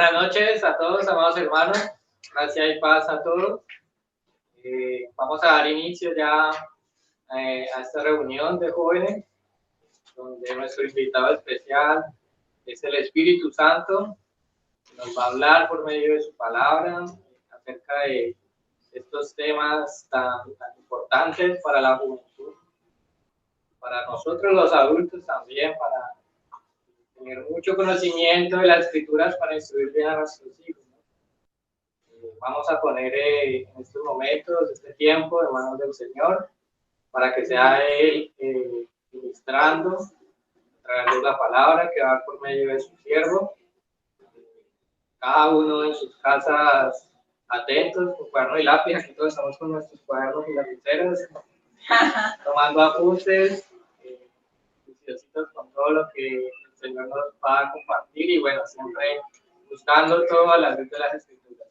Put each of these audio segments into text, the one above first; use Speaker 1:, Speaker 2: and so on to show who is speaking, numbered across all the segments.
Speaker 1: Buenas noches a todos, amados hermanos. Gracias y paz a todos. Vamos a dar inicio ya a esta reunión de jóvenes, donde nuestro invitado especial es el Espíritu Santo, que nos va a hablar por medio de su palabra acerca de estos temas tan importantes para la juventud, para nosotros los adultos también, para tener mucho conocimiento de las escrituras para instruir bien a nuestros hijos, ¿no? Vamos a poner en estos momentos, este tiempo, en manos del Señor, para que sea Él ministrando, trayendo la palabra que va por medio de su siervo. Cada uno en sus casas atentos, con cuaderno y lápiz. Aquí todos estamos con nuestros cuadernos y lapiceros, tomando apuntes, juiciositos con todo lo que el Señor nos va a compartir y bueno, siempre buscando todo a la luz de las Escrituras.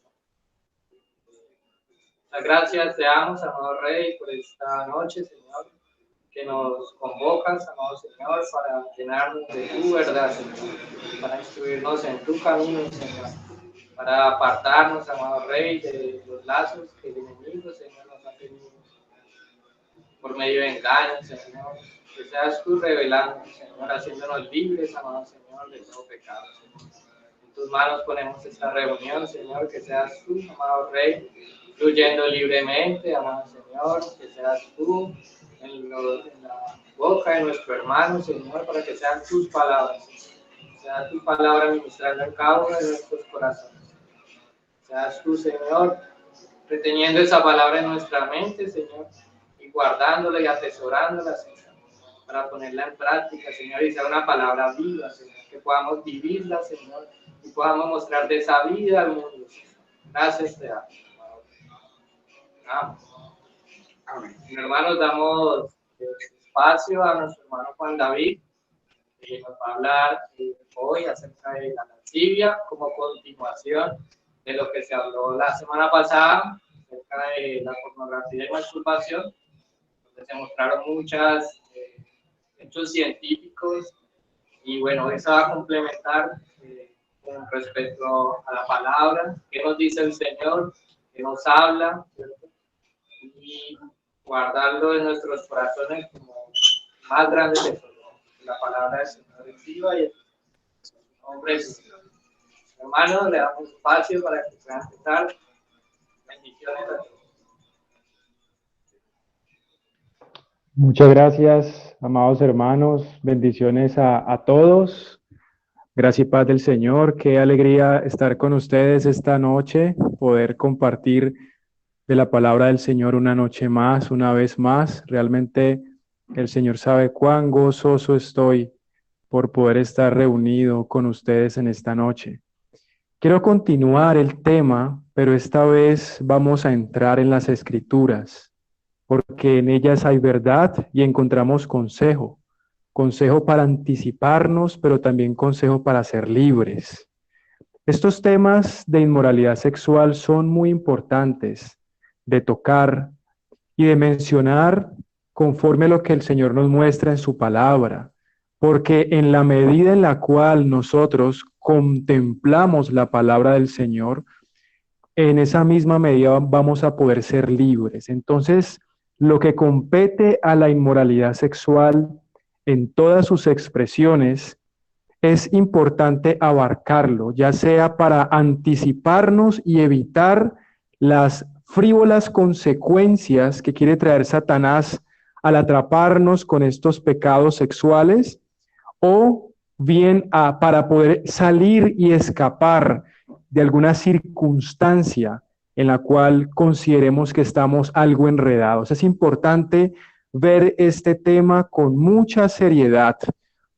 Speaker 1: Muchas gracias te damos, amado Rey, por esta noche, Señor, que nos convocas, amado Señor, para llenarnos de tu verdad, Señor, para instruirnos en tu camino, Señor, para apartarnos, amado Rey, de los lazos que el enemigo, Señor, nos ha tenido por medio de engaños, Señor, que seas tú revelando, Señor, haciéndonos libres, amado Señor, de todo pecado, Señor. En tus manos ponemos esta reunión, Señor, que seas tú, amado Rey, fluyendo libremente, amado Señor, que seas tú en la boca de nuestro hermano, Señor, para que sean tus palabras, Señor. Sea tu palabra ministrando en cada uno de nuestros corazones. Seas tú, Señor, reteniendo esa palabra en nuestra mente, Señor, y guardándola y atesorándola, Señor, para ponerla en práctica, Señor, y sea una palabra viva, Señor, que podamos vivirla, Señor, y podamos mostrar de esa vida al mundo, Señor. Gracias te damos. Amén. Hermanos, damos espacio a nuestro hermano Juan David, que nos va a hablar hoy acerca de la lascivia, como continuación de lo que se habló la semana pasada, acerca de la pornografía y masturbación, donde se mostraron muchos hechos científicos, y bueno, eso va a complementar con respecto a la palabra, qué nos dice el Señor, qué nos habla, ¿cierto? Y guardarlo en nuestros corazones como más grande tesoro. La palabra del Señor es viva y en su nombre es hermanos, le damos espacio para que puedan empezar. Bendiciones a todos.
Speaker 2: Muchas gracias, amados hermanos. Bendiciones a todos. Gracia y paz del Señor. Qué alegría estar con ustedes esta noche, poder compartir de la palabra del Señor una noche más, una vez más. Realmente el Señor sabe cuán gozoso estoy por poder estar reunido con ustedes en esta noche. Quiero continuar el tema, pero esta vez vamos a entrar en las Escrituras, porque en ellas hay verdad y encontramos consejo. Consejo para anticiparnos, pero también consejo para ser libres. Estos temas de inmoralidad sexual son muy importantes de tocar y de mencionar conforme a lo que el Señor nos muestra en su palabra, porque en la medida en la cual nosotros contemplamos la palabra del Señor, en esa misma medida vamos a poder ser libres. Entonces, lo que compete a la inmoralidad sexual en todas sus expresiones es importante abarcarlo, ya sea para anticiparnos y evitar las frívolas consecuencias que quiere traer Satanás al atraparnos con estos pecados sexuales, o bien para poder salir y escapar de alguna circunstancia en la cual consideremos que estamos algo enredados. Es importante ver este tema con mucha seriedad,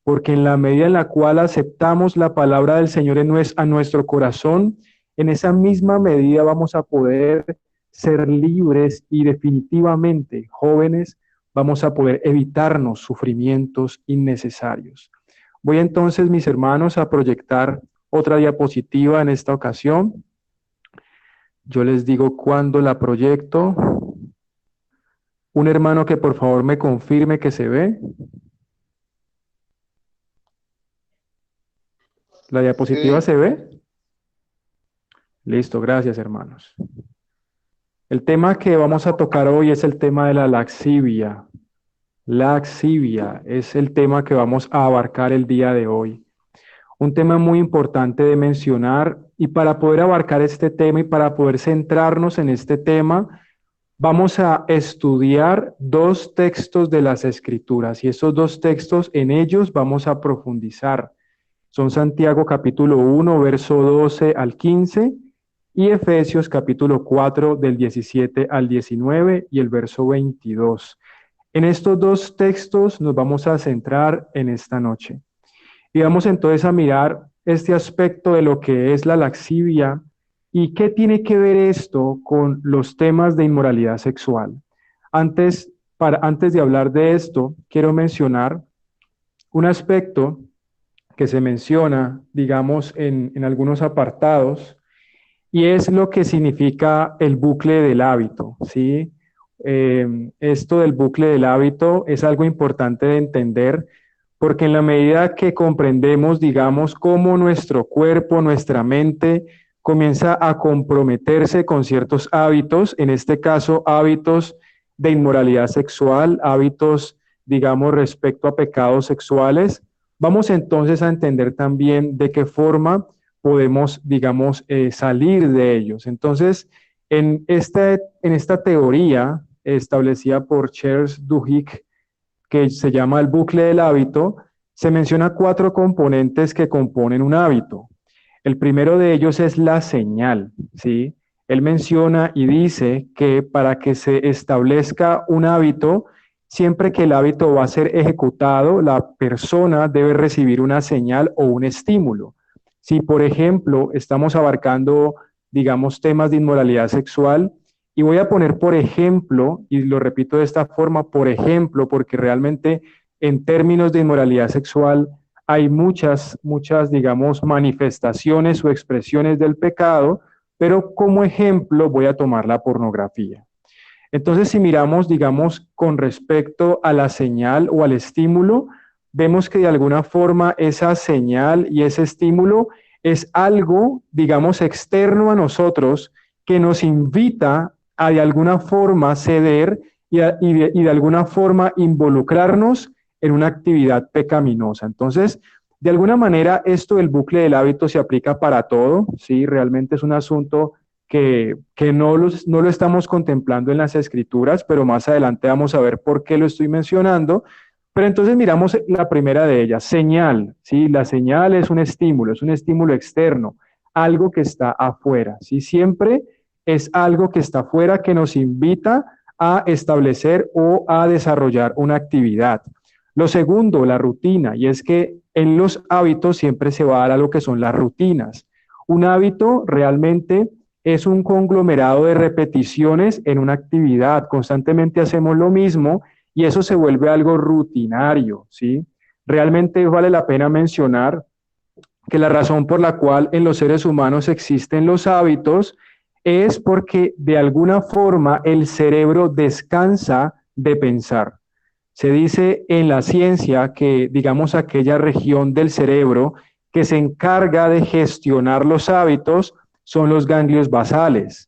Speaker 2: porque en la medida en la cual aceptamos la palabra del Señor a nuestro corazón, en esa misma medida vamos a poder ser libres y definitivamente, jóvenes, vamos a poder evitarnos sufrimientos innecesarios. Voy entonces, mis hermanos, a proyectar otra diapositiva en esta ocasión. Yo les digo cuándo la proyecto. Un hermano que por favor me confirme que se ve. ¿La diapositiva se ve? Listo, gracias, hermanos. El tema que vamos a tocar hoy es el tema de la laxivia. Laxivia es el tema que vamos a abarcar el día de hoy. Un tema muy importante de mencionar, y para poder abarcar este tema y para poder centrarnos en este tema, vamos a estudiar dos textos de las Escrituras, y esos dos textos, en ellos vamos a profundizar. Son Santiago capítulo 1, verso 12 al 15, y Efesios capítulo 4, del 17 al 19, y el verso 22. En estos dos textos nos vamos a centrar en esta noche. Y vamos entonces a mirar este aspecto de lo que es la laxivia y qué tiene que ver esto con los temas de inmoralidad sexual. Antes de hablar de esto, quiero mencionar un aspecto que se menciona, digamos, en algunos apartados, y es lo que significa el bucle del hábito, ¿sí? Esto del bucle del hábito es algo importante de entender, porque en la medida que comprendemos, digamos, cómo nuestro cuerpo, nuestra mente comienza a comprometerse con ciertos hábitos, en este caso hábitos de inmoralidad sexual, hábitos, digamos, respecto a pecados sexuales, vamos entonces a entender también de qué forma podemos, digamos, salir de ellos. Entonces, en esta teoría establecida por Charles Duhigg, que se llama el bucle del hábito, se menciona 4 componentes que componen un hábito. El primero de ellos es la señal, ¿sí? Él menciona y dice que para que se establezca un hábito, siempre que el hábito va a ser ejecutado, la persona debe recibir una señal o un estímulo. Si, por ejemplo, estamos abarcando, digamos, temas de inmoralidad sexual, y voy a poner por ejemplo, y lo repito de esta forma, por ejemplo, porque realmente en términos de inmoralidad sexual hay muchas, digamos, manifestaciones o expresiones del pecado, pero como ejemplo voy a tomar la pornografía. Entonces, si miramos, digamos, con respecto a la señal o al estímulo, vemos que de alguna forma esa señal y ese estímulo es algo, digamos, externo a nosotros que nos invita a de alguna forma ceder y de alguna forma involucrarnos en una actividad pecaminosa. Entonces, de alguna manera, esto del bucle del hábito se aplica para todo, ¿sí? Realmente es un asunto que no lo estamos contemplando en las Escrituras, pero más adelante vamos a ver por qué lo estoy mencionando. Pero entonces miramos la primera de ellas, señal, ¿sí? La señal es un estímulo externo, algo que está afuera, ¿sí? Siempre es algo que está afuera que nos invita a establecer o a desarrollar una actividad. Lo segundo, la rutina, y es que en los hábitos siempre se va a dar a lo que son las rutinas. Un hábito realmente es un conglomerado de repeticiones en una actividad. Constantemente hacemos lo mismo y eso se vuelve algo rutinario, ¿sí? Realmente vale la pena mencionar que la razón por la cual en los seres humanos existen los hábitos es porque de alguna forma el cerebro descansa de pensar. Se dice en la ciencia que, digamos, aquella región del cerebro que se encarga de gestionar los hábitos son los ganglios basales.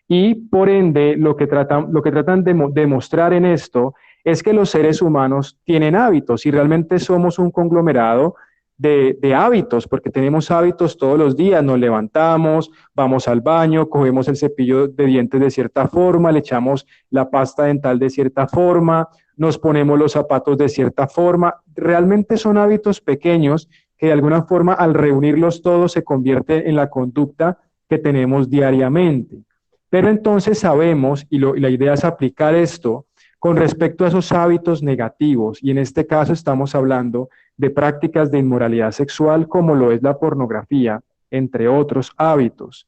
Speaker 2: Y por ende, lo que tratan de demostrar en esto es que los seres humanos tienen hábitos y realmente somos un conglomerado de hábitos, porque tenemos hábitos todos los días, nos levantamos, vamos al baño, cogemos el cepillo de dientes de cierta forma, le echamos la pasta dental de cierta forma, nos ponemos los zapatos de cierta forma. Realmente son hábitos pequeños que de alguna forma al reunirlos todos se convierte en la conducta que tenemos diariamente. Pero entonces sabemos, y la idea es aplicar esto con respecto a esos hábitos negativos, y en este caso estamos hablando de prácticas de inmoralidad sexual como lo es la pornografía, entre otros hábitos.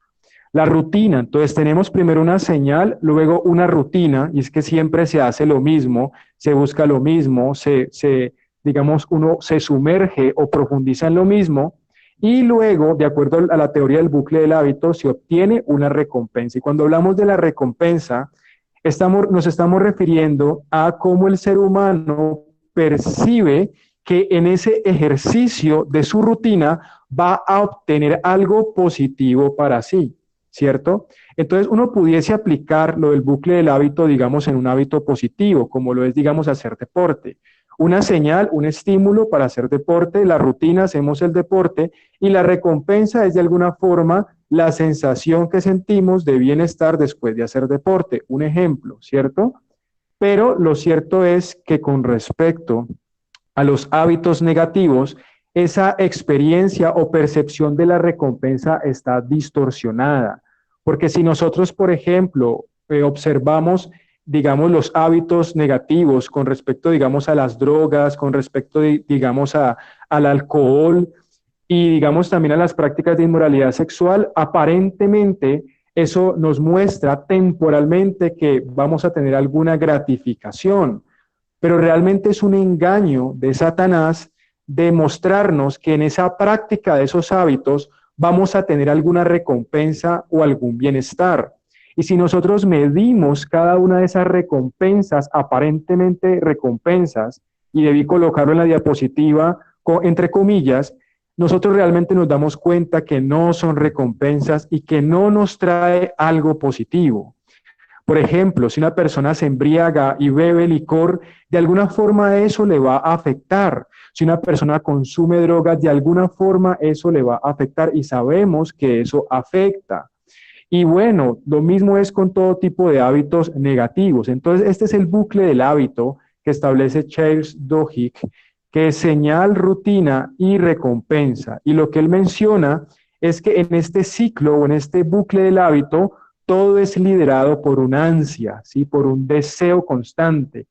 Speaker 2: La rutina, entonces tenemos primero una señal, luego una rutina, y es que siempre se hace lo mismo, se busca lo mismo, digamos, uno se sumerge o profundiza en lo mismo, y luego, de acuerdo a la teoría del bucle del hábito, se obtiene una recompensa. Y cuando hablamos de la recompensa, nos estamos refiriendo a cómo el ser humano percibe que en ese ejercicio de su rutina va a obtener algo positivo para sí. ¿cierto? Entonces uno pudiese aplicar lo del bucle del hábito, digamos, en un hábito positivo, como lo es, digamos, hacer deporte. Una señal, un estímulo para hacer deporte, la rutina, hacemos el deporte, y la recompensa es de alguna forma la sensación que sentimos de bienestar después de hacer deporte. Un ejemplo, ¿cierto? Pero lo cierto es que con respecto a los hábitos negativos, esa experiencia o percepción de la recompensa está distorsionada. Porque si nosotros, por ejemplo, observamos, digamos, los hábitos negativos con respecto, digamos, a las drogas, con respecto, digamos, al alcohol y, digamos, también a las prácticas de inmoralidad sexual, aparentemente eso nos muestra temporalmente que vamos a tener alguna gratificación, pero realmente es un engaño de Satanás de mostrarnos que en esa práctica de esos hábitos vamos a tener alguna recompensa o algún bienestar. Y si nosotros medimos cada una de esas recompensas, aparentemente recompensas, y debí colocarlo en la diapositiva entre comillas, nosotros realmente nos damos cuenta que no son recompensas y que no nos trae algo positivo. Por ejemplo, si una persona se embriaga y bebe licor, de alguna forma eso le va a afectar. Si una persona consume drogas, de alguna forma eso le va a afectar y sabemos que eso afecta. Y bueno, lo mismo es con todo tipo de hábitos negativos. Entonces, este es el bucle del hábito que establece Charles Duhigg, que es señal, rutina y recompensa. Y lo que él menciona es que en este ciclo o en este bucle del hábito, todo es liderado por una ansia, ¿sí? Por un deseo constante,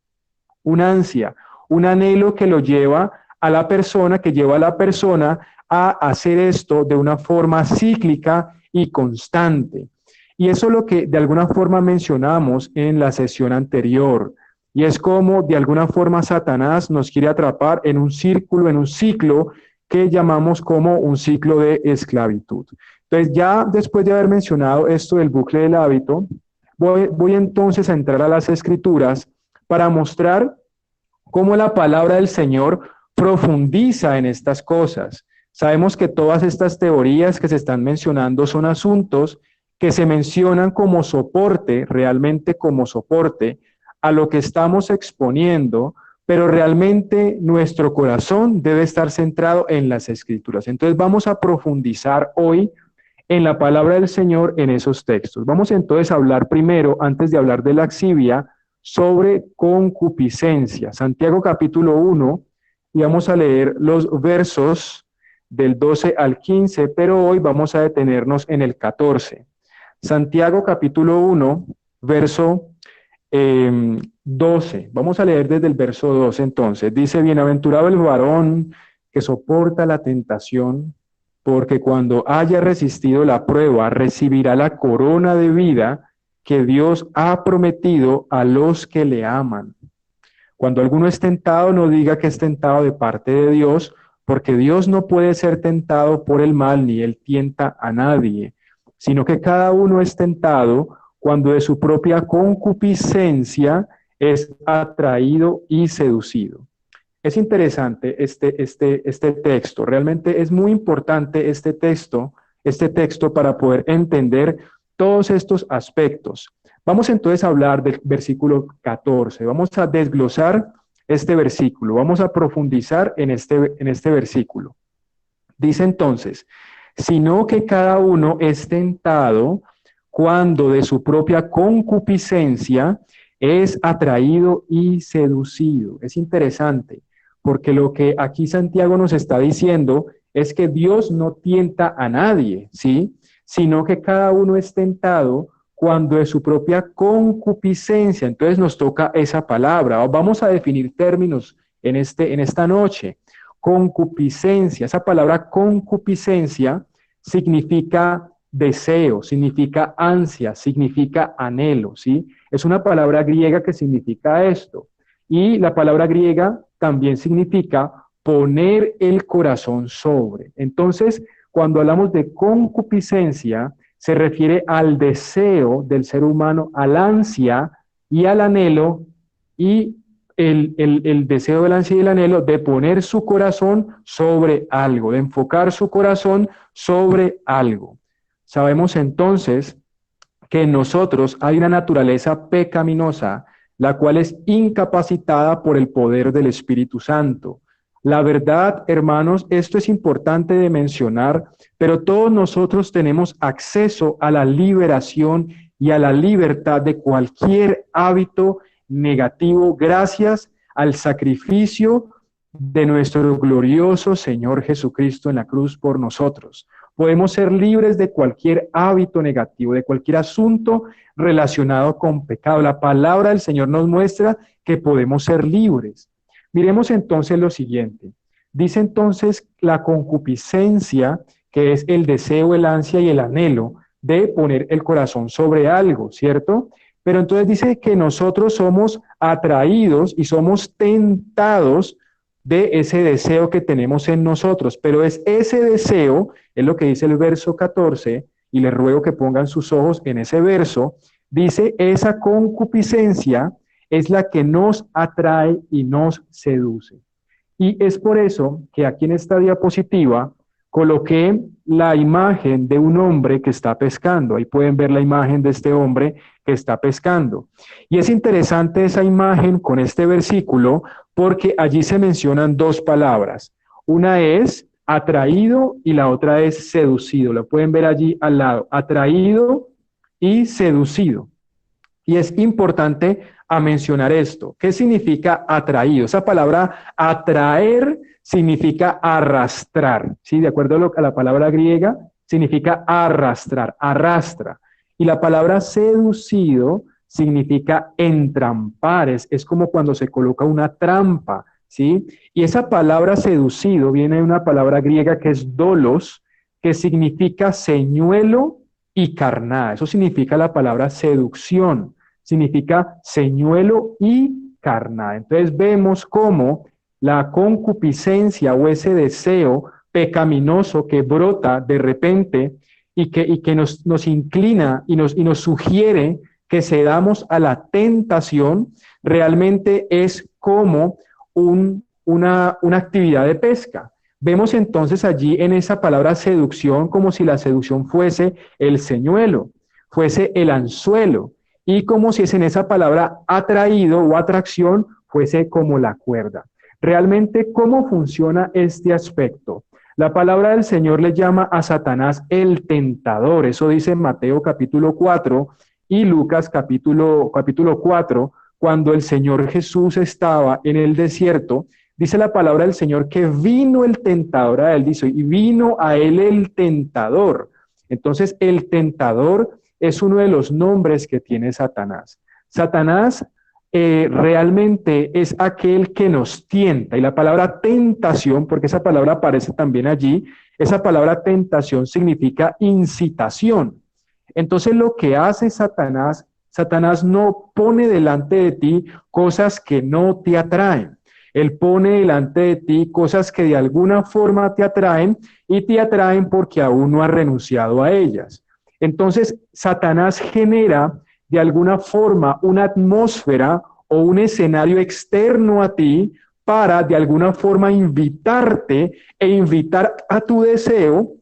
Speaker 2: una ansia, un anhelo que lo lleva a la persona, que lleva a la persona a hacer esto de una forma cíclica y constante. Y eso es lo que de alguna forma mencionamos en la sesión anterior. Y es como de alguna forma Satanás nos quiere atrapar en un círculo, en un ciclo que llamamos como un ciclo de esclavitud. Entonces, ya después de haber mencionado esto del bucle del hábito, voy entonces a entrar a las escrituras para mostrar cómo la palabra del Señor profundiza en estas cosas. Sabemos que todas estas teorías que se están mencionando son asuntos que se mencionan como soporte, realmente como soporte, a lo que estamos exponiendo, pero realmente nuestro corazón debe estar centrado en las escrituras. Entonces vamos a profundizar hoy en la palabra del Señor en esos textos. Vamos entonces a hablar primero, antes de hablar de laxivia, sobre concupiscencia. Santiago capítulo 1, y vamos a leer los versos del 12 al 15, pero hoy vamos a detenernos en el 14. Santiago capítulo 1, verso 12. Vamos a leer desde el verso 12 entonces. Dice, bienaventurado el varón que soporta la tentación, porque cuando haya resistido la prueba, recibirá la corona de vida que Dios ha prometido a los que le aman. Cuando alguno es tentado, no diga que es tentado de parte de Dios, porque Dios no puede ser tentado por el mal, ni él tienta a nadie, sino que cada uno es tentado cuando de su propia concupiscencia es atraído y seducido. Es interesante este texto, realmente es muy importante este texto para poder entender todos estos aspectos. Vamos entonces a hablar del versículo 14, vamos a desglosar este versículo, vamos a profundizar en este versículo. Dice entonces, sino que cada uno es tentado cuando de su propia concupiscencia es atraído y seducido. Es interesante, porque lo que aquí Santiago nos está diciendo es que Dios no tienta a nadie, ¿sí? Sino que cada uno es tentado cuando de su propia concupiscencia. Entonces nos toca esa palabra. Vamos a definir términos en esta noche. Concupiscencia. Esa palabra concupiscencia significa deseo, significa ansia, significa anhelo, ¿sí? Es una palabra griega que significa esto. Y la palabra griega también significa poner el corazón sobre. Entonces, cuando hablamos de concupiscencia, se refiere al deseo del ser humano, al ansia y al anhelo, y el deseo del ansia y el anhelo de poner su corazón sobre algo, de enfocar su corazón sobre algo. Sabemos entonces que en nosotros hay una naturaleza pecaminosa, la cual es incapacitada por el poder del Espíritu Santo. La verdad, hermanos, esto es importante de mencionar, pero todos nosotros tenemos acceso a la liberación y a la libertad de cualquier hábito negativo gracias al sacrificio de nuestro glorioso Señor Jesucristo en la cruz por nosotros. Podemos ser libres de cualquier hábito negativo, de cualquier asunto relacionado con pecado. La palabra del Señor nos muestra que podemos ser libres. Miremos entonces lo siguiente. Dice entonces la concupiscencia, que es el deseo, el ansia y el anhelo de poner el corazón sobre algo, ¿cierto? Pero entonces dice que nosotros somos atraídos y somos tentados de ese deseo que tenemos en nosotros, pero es ese deseo, es lo que dice el verso 14, y les ruego que pongan sus ojos en ese verso, dice, esa concupiscencia es la que nos atrae y nos seduce. Y es por eso que aquí en esta diapositiva coloqué la imagen de un hombre que está pescando. Ahí pueden ver la imagen de este hombre que está pescando. Y es interesante esa imagen con este versículo porque allí se mencionan dos palabras. Una es atraído y la otra es seducido. Lo pueden ver allí al lado, atraído y seducido. Y es importante a mencionar esto. ¿Qué significa atraído? Esa palabra atraer significa arrastrar, ¿sí? De acuerdo a la palabra griega, significa arrastrar, arrastra. Y la palabra seducido significa entrampar, es como cuando se coloca una trampa, ¿sí? Y esa palabra seducido viene de una palabra griega que es dolos, que significa señuelo y carnada. Eso significa la palabra seducción, significa señuelo y carnada. Entonces vemos cómo la concupiscencia o ese deseo pecaminoso que brota de repente y que nos inclina y nos sugiere que cedamos a la tentación, realmente es como una actividad de pesca. Vemos entonces allí en esa palabra seducción como si la seducción fuese el señuelo, fuese el anzuelo, y como si es en esa palabra atraído o atracción fuese como la cuerda. Realmente, ¿cómo funciona este aspecto? La palabra del Señor le llama a Satanás el tentador. Eso dice en Mateo capítulo 4 y Lucas capítulo 4, cuando el Señor Jesús estaba en el desierto. Dice la palabra del Señor que vino el tentador a él, dice, y vino a él el tentador. Entonces, el tentador es uno de los nombres que tiene Satanás. Satanás realmente es aquel que nos tienta. Y la palabra tentación, porque esa palabra aparece también allí, esa palabra tentación significa incitación. Entonces lo que hace Satanás, Satanás no pone delante de ti cosas que no te atraen. Él pone delante de ti cosas que de alguna forma te atraen y te atraen porque aún no has renunciado a ellas. Entonces Satanás genera de alguna forma una atmósfera o un escenario externo a ti para de alguna forma invitarte e invitar a tu deseo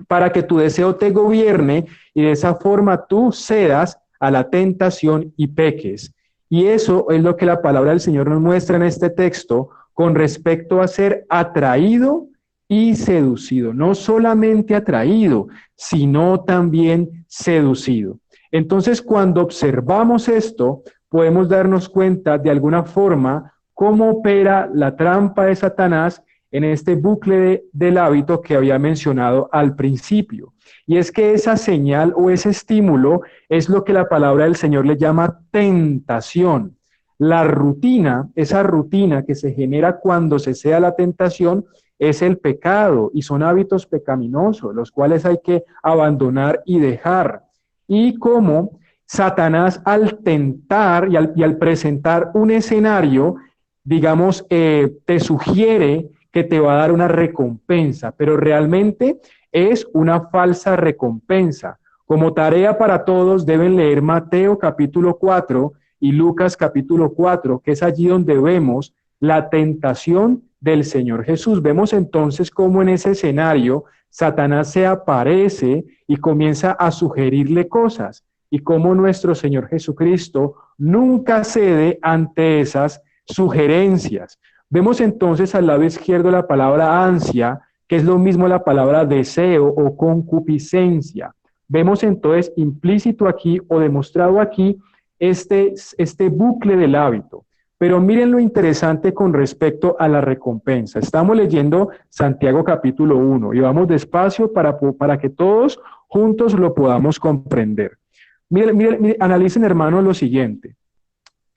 Speaker 2: para que tu deseo te gobierne y de esa forma tú cedas a la tentación y peques. Y eso es lo que la palabra del Señor nos muestra en este texto con respecto a ser atraído y seducido. No solamente atraído, sino también seducido. Entonces, cuando observamos esto, podemos darnos cuenta de alguna forma cómo opera la trampa de Satanás en este bucle del hábito que había mencionado al principio. Y es que esa señal o ese estímulo es lo que la palabra del Señor le llama tentación. La rutina, esa rutina que se genera cuando se cede a la tentación, es el pecado y son hábitos pecaminosos, los cuales hay que abandonar y dejar. Y cómo Satanás al tentar y al presentar un escenario, digamos, te sugiere que te va a dar una recompensa, pero realmente es una falsa recompensa. Como tarea para todos deben leer Mateo capítulo 4 y Lucas capítulo 4, que es allí donde vemos la tentación del Señor Jesús. Vemos entonces cómo en ese escenario Satanás se aparece y comienza a sugerirle cosas, y cómo nuestro Señor Jesucristo nunca cede ante esas sugerencias. Vemos entonces al lado izquierdo la palabra ansia, que es lo mismo la palabra deseo o concupiscencia. Vemos entonces implícito aquí o demostrado aquí este bucle del hábito. Pero miren lo interesante con respecto a la recompensa. Estamos leyendo Santiago capítulo 1 y vamos despacio para que todos juntos lo podamos comprender. Miren, analicen, hermanos, lo siguiente.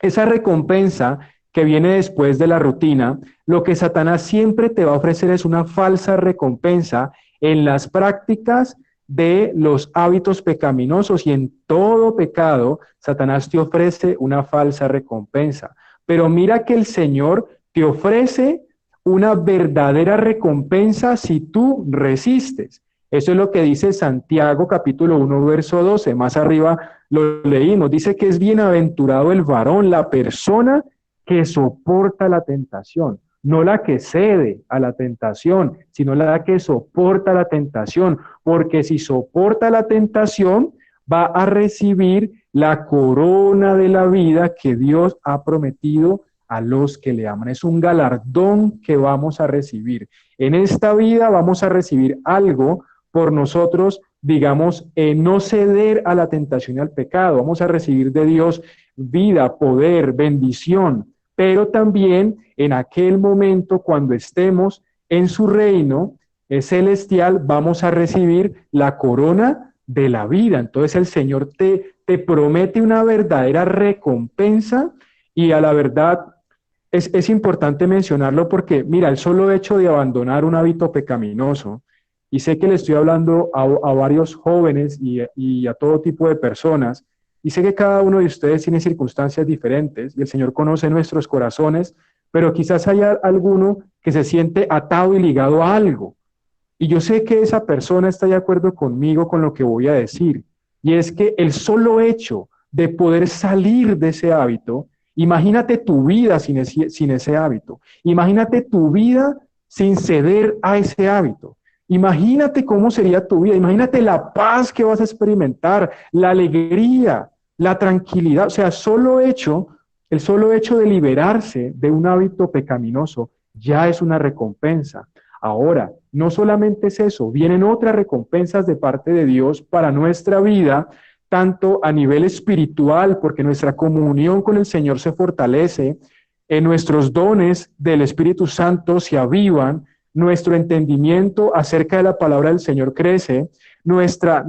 Speaker 2: Esa recompensa que viene después de la rutina, lo que Satanás siempre te va a ofrecer es una falsa recompensa en las prácticas de los hábitos pecaminosos, y en todo pecado Satanás te ofrece una falsa recompensa. Pero mira que el Señor te ofrece una verdadera recompensa si tú resistes. Eso es lo que dice Santiago capítulo 1, verso 12. Más arriba lo leímos. Dice que es bienaventurado el varón, la persona que soporta la tentación. No la que cede a la tentación, sino la que soporta la tentación. Porque si soporta la tentación, va a recibir la corona de la vida que Dios ha prometido a los que le aman. Es un galardón que vamos a recibir. En esta vida vamos a recibir algo por nosotros, digamos, no ceder a la tentación y al pecado. Vamos a recibir de Dios vida, poder, bendición, pero también en aquel momento cuando estemos en su reino celestial vamos a recibir la corona de la vida. Entonces el Señor te promete una verdadera recompensa, y a la verdad es importante mencionarlo porque, mira, el solo hecho de abandonar un hábito pecaminoso, y sé que le estoy hablando a varios jóvenes y a todo tipo de personas, y sé que cada uno de ustedes tiene circunstancias diferentes, y el Señor conoce nuestros corazones, pero quizás haya alguno que se siente atado y ligado a algo. Y yo sé que esa persona está de acuerdo conmigo con lo que voy a decir, y es que el solo hecho de poder salir de ese hábito, imagínate tu vida sin ese hábito, imagínate tu vida sin ceder a ese hábito, imagínate cómo sería tu vida, imagínate la paz que vas a experimentar, la alegría, la tranquilidad. O sea, el solo hecho de liberarse de un hábito pecaminoso ya es una recompensa. Ahora, no solamente es eso, vienen otras recompensas de parte de Dios para nuestra vida, tanto a nivel espiritual, porque nuestra comunión con el Señor se fortalece, nuestros dones del Espíritu Santo se avivan, nuestro entendimiento acerca de la palabra del Señor crece, nuestra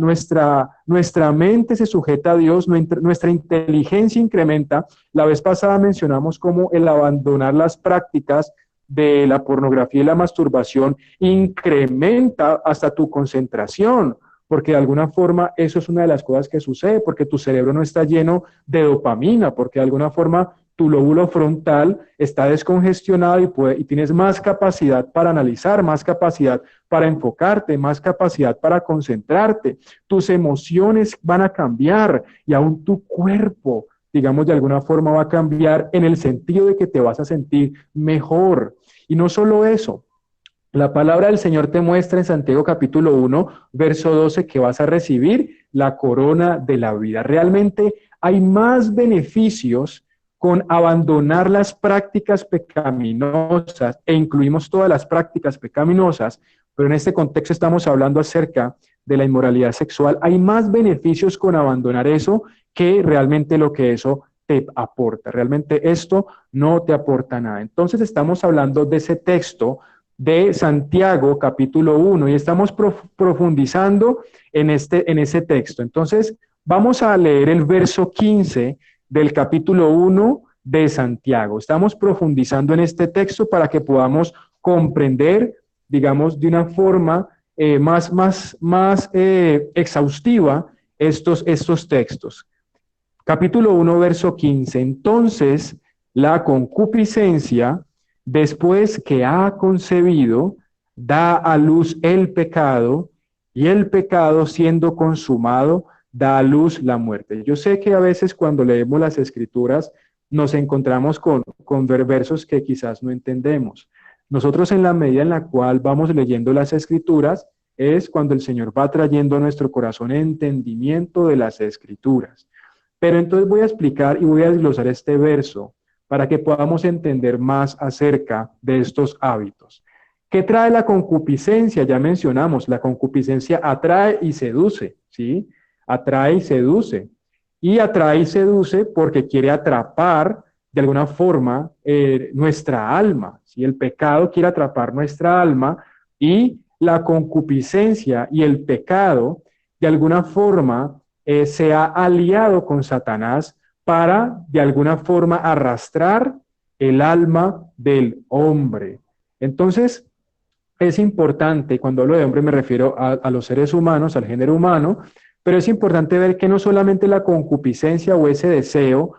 Speaker 2: mente se sujeta a Dios, nuestra inteligencia incrementa. La vez pasada mencionamos cómo el abandonar las prácticas de la pornografía y la masturbación incrementa hasta tu concentración, porque de alguna forma eso es una de las cosas que sucede, porque tu cerebro no está lleno de dopamina, porque de alguna forma tu lóbulo frontal está descongestionado y tienes más capacidad para analizar, más capacidad para enfocarte, más capacidad para concentrarte. Tus emociones van a cambiar y aún tu cuerpo, digamos, de alguna forma va a cambiar en el sentido de que te vas a sentir mejor. Y no solo eso, la palabra del Señor te muestra en Santiago capítulo 1, verso 12, que vas a recibir la corona de la vida. Realmente hay más beneficios con abandonar las prácticas pecaminosas, e incluimos todas las prácticas pecaminosas, pero en este contexto estamos hablando acerca de la inmoralidad sexual. Hay más beneficios con abandonar eso que realmente lo que eso te aporta. Realmente esto no te aporta nada. Entonces estamos hablando de ese texto de Santiago capítulo 1 y estamos profundizando en ese texto. Entonces vamos a leer el verso 15 del capítulo 1 de Santiago. Estamos profundizando en este texto para que podamos comprender, digamos, de una forma más exhaustiva estos textos. Capítulo 1, verso 15. Entonces, la concupiscencia, después que ha concebido, da a luz el pecado, y el pecado, siendo consumado, da a luz la muerte. Yo sé que a veces cuando leemos las Escrituras nos encontramos con versos que quizás no entendemos. Nosotros, en la medida en la cual vamos leyendo las Escrituras, es cuando el Señor va trayendo a nuestro corazón entendimiento de las Escrituras. Pero entonces voy a explicar y voy a desglosar este verso para que podamos entender más acerca de estos hábitos. ¿Qué trae la concupiscencia? Ya mencionamos, la concupiscencia atrae y seduce, ¿sí? Atrae y seduce. Y atrae y seduce porque quiere atrapar de alguna forma nuestra alma, ¿sí? El pecado quiere atrapar nuestra alma y la concupiscencia y el pecado de alguna forma se ha aliado con Satanás para de alguna forma arrastrar el alma del hombre. Entonces, es importante, cuando hablo de hombre me refiero a los seres humanos, al género humano, pero es importante ver que no solamente la concupiscencia o ese deseo,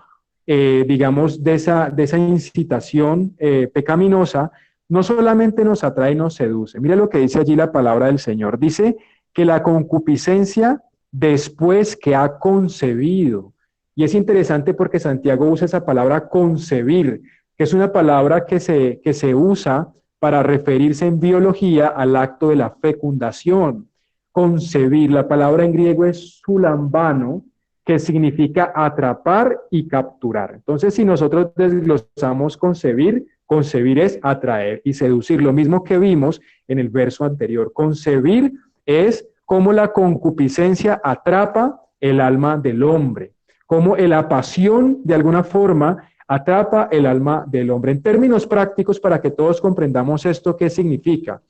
Speaker 2: digamos, de esa incitación pecaminosa, no solamente nos atrae y nos seduce. Mira lo que dice allí la palabra del Señor. Dice que la concupiscencia después que ha concebido. Y es interesante porque Santiago usa esa palabra concebir, que es una palabra que se usa para referirse en biología al acto de la fecundación. Concebir, la palabra en griego es sulambano, que significa atrapar y capturar. Entonces, si nosotros desglosamos concebir, concebir es atraer y seducir, lo mismo que vimos en el verso anterior. Concebir es cómo la concupiscencia atrapa el alma del hombre, cómo la pasión de alguna forma atrapa el alma del hombre. En términos prácticos, para que todos comprendamos esto, ¿qué significa?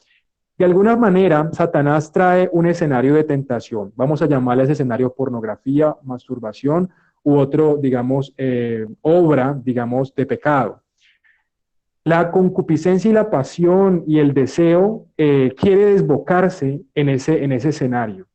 Speaker 2: De alguna manera, Satanás trae un escenario de tentación. Vamos a llamarle ese escenario pornografía, masturbación u otro, digamos, obra, digamos, de pecado. La concupiscencia y la pasión y el deseo quiere desbocarse en ese escenario.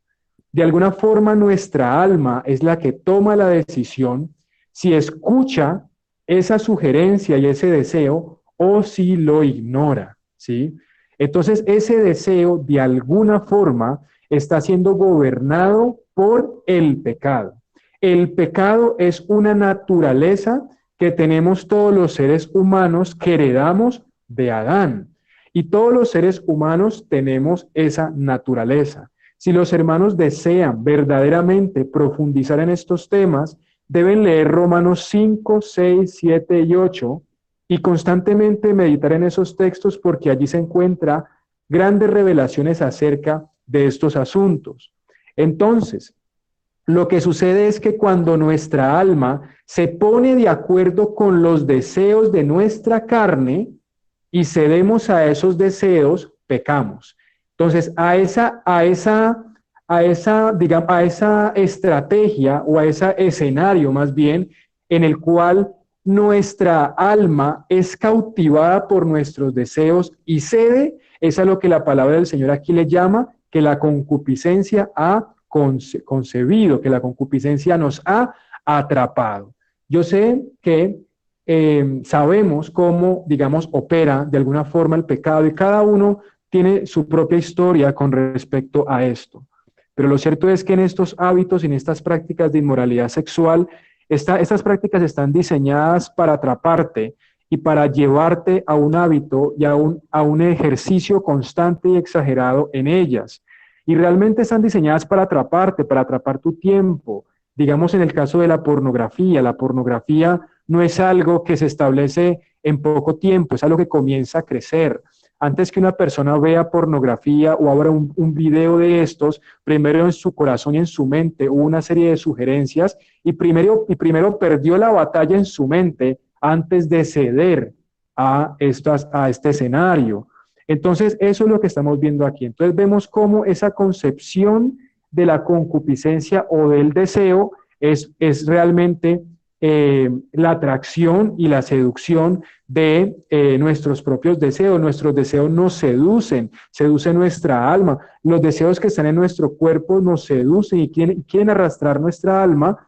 Speaker 2: De alguna forma, nuestra alma es la que toma la decisión si escucha esa sugerencia y ese deseo o si lo ignora, ¿sí? Entonces, ese deseo de alguna forma está siendo gobernado por el pecado. El pecado es una naturaleza que tenemos todos los seres humanos que heredamos de Adán. Y todos los seres humanos tenemos esa naturaleza. Si los hermanos desean verdaderamente profundizar en estos temas, deben leer Romanos 5, 6, 7 y 8 y constantemente meditar en esos textos porque allí se encuentran grandes revelaciones acerca de estos asuntos. Entonces, lo que sucede es que cuando nuestra alma se pone de acuerdo con los deseos de nuestra carne y cedemos a esos deseos, pecamos. Entonces, a esa estrategia o a ese escenario más bien en el cual nuestra alma es cautivada por nuestros deseos y cede, es a lo que la palabra del Señor aquí le llama que la concupiscencia ha concebido, que la concupiscencia nos ha atrapado. Yo sé que sabemos cómo, digamos, opera de alguna forma el pecado y cada uno tiene su propia historia con respecto a esto. Pero lo cierto es que en estos hábitos y en estas prácticas de inmoralidad sexual, estas prácticas están diseñadas para atraparte y para llevarte a un hábito y a un ejercicio constante y exagerado en ellas. Y realmente están diseñadas para atraparte, para atrapar tu tiempo. Digamos en el caso de la pornografía no es algo que se establece en poco tiempo, es algo que comienza a crecer. Antes que una persona vea pornografía o abra un video de estos, primero en su corazón y en su mente hubo una serie de sugerencias y primero perdió la batalla en su mente antes de ceder a este escenario. Entonces, eso es lo que estamos viendo aquí. Entonces, vemos cómo esa concepción de la concupiscencia o del deseo es realmente la atracción y la seducción de nuestros propios deseos. Nuestros deseos nos seducen nuestra alma. Los deseos que están en nuestro cuerpo nos seducen y quieren arrastrar nuestra alma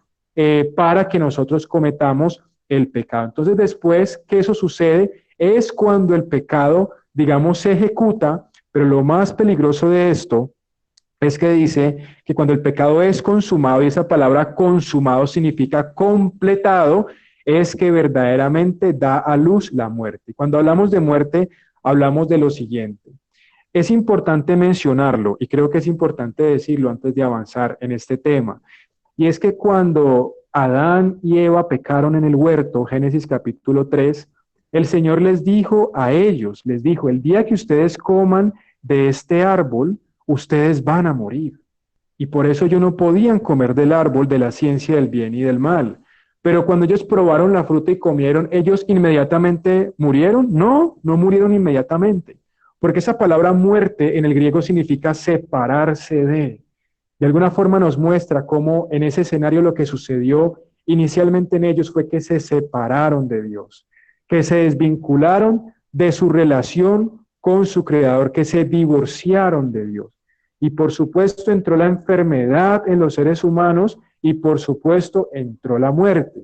Speaker 2: para que nosotros cometamos el pecado. Entonces, después que eso sucede, es cuando el pecado, digamos, se ejecuta, pero lo más peligroso de esto es que dice que cuando el pecado es consumado, y esa palabra consumado significa completado, es que verdaderamente da a luz la muerte. Y cuando hablamos de muerte, hablamos de lo siguiente. es importante mencionarlo y creo que es importante decirlo antes de avanzar en este tema. Y es que cuando Adán y Eva pecaron en el huerto, Génesis capítulo 3, el Señor les dijo a ellos, les dijo, el día que ustedes coman de este árbol, ustedes van a morir. Y por eso ellos no podían comer del árbol de la ciencia del bien y del mal. Pero cuando ellos probaron la fruta y comieron, ¿ellos inmediatamente murieron? No, no murieron inmediatamente. Porque esa palabra muerte en el griego significa separarse de. De alguna forma nos muestra cómo en ese escenario lo que sucedió inicialmente en ellos fue que se separaron de Dios, que se desvincularon de su relación con su Creador, que se divorciaron de Dios. Y por supuesto entró la enfermedad en los seres humanos y por supuesto entró la muerte.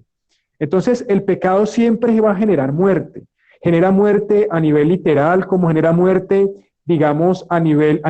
Speaker 2: Entonces el pecado siempre va a generar muerte. Genera muerte a nivel literal, como genera muerte, digamos, a nivel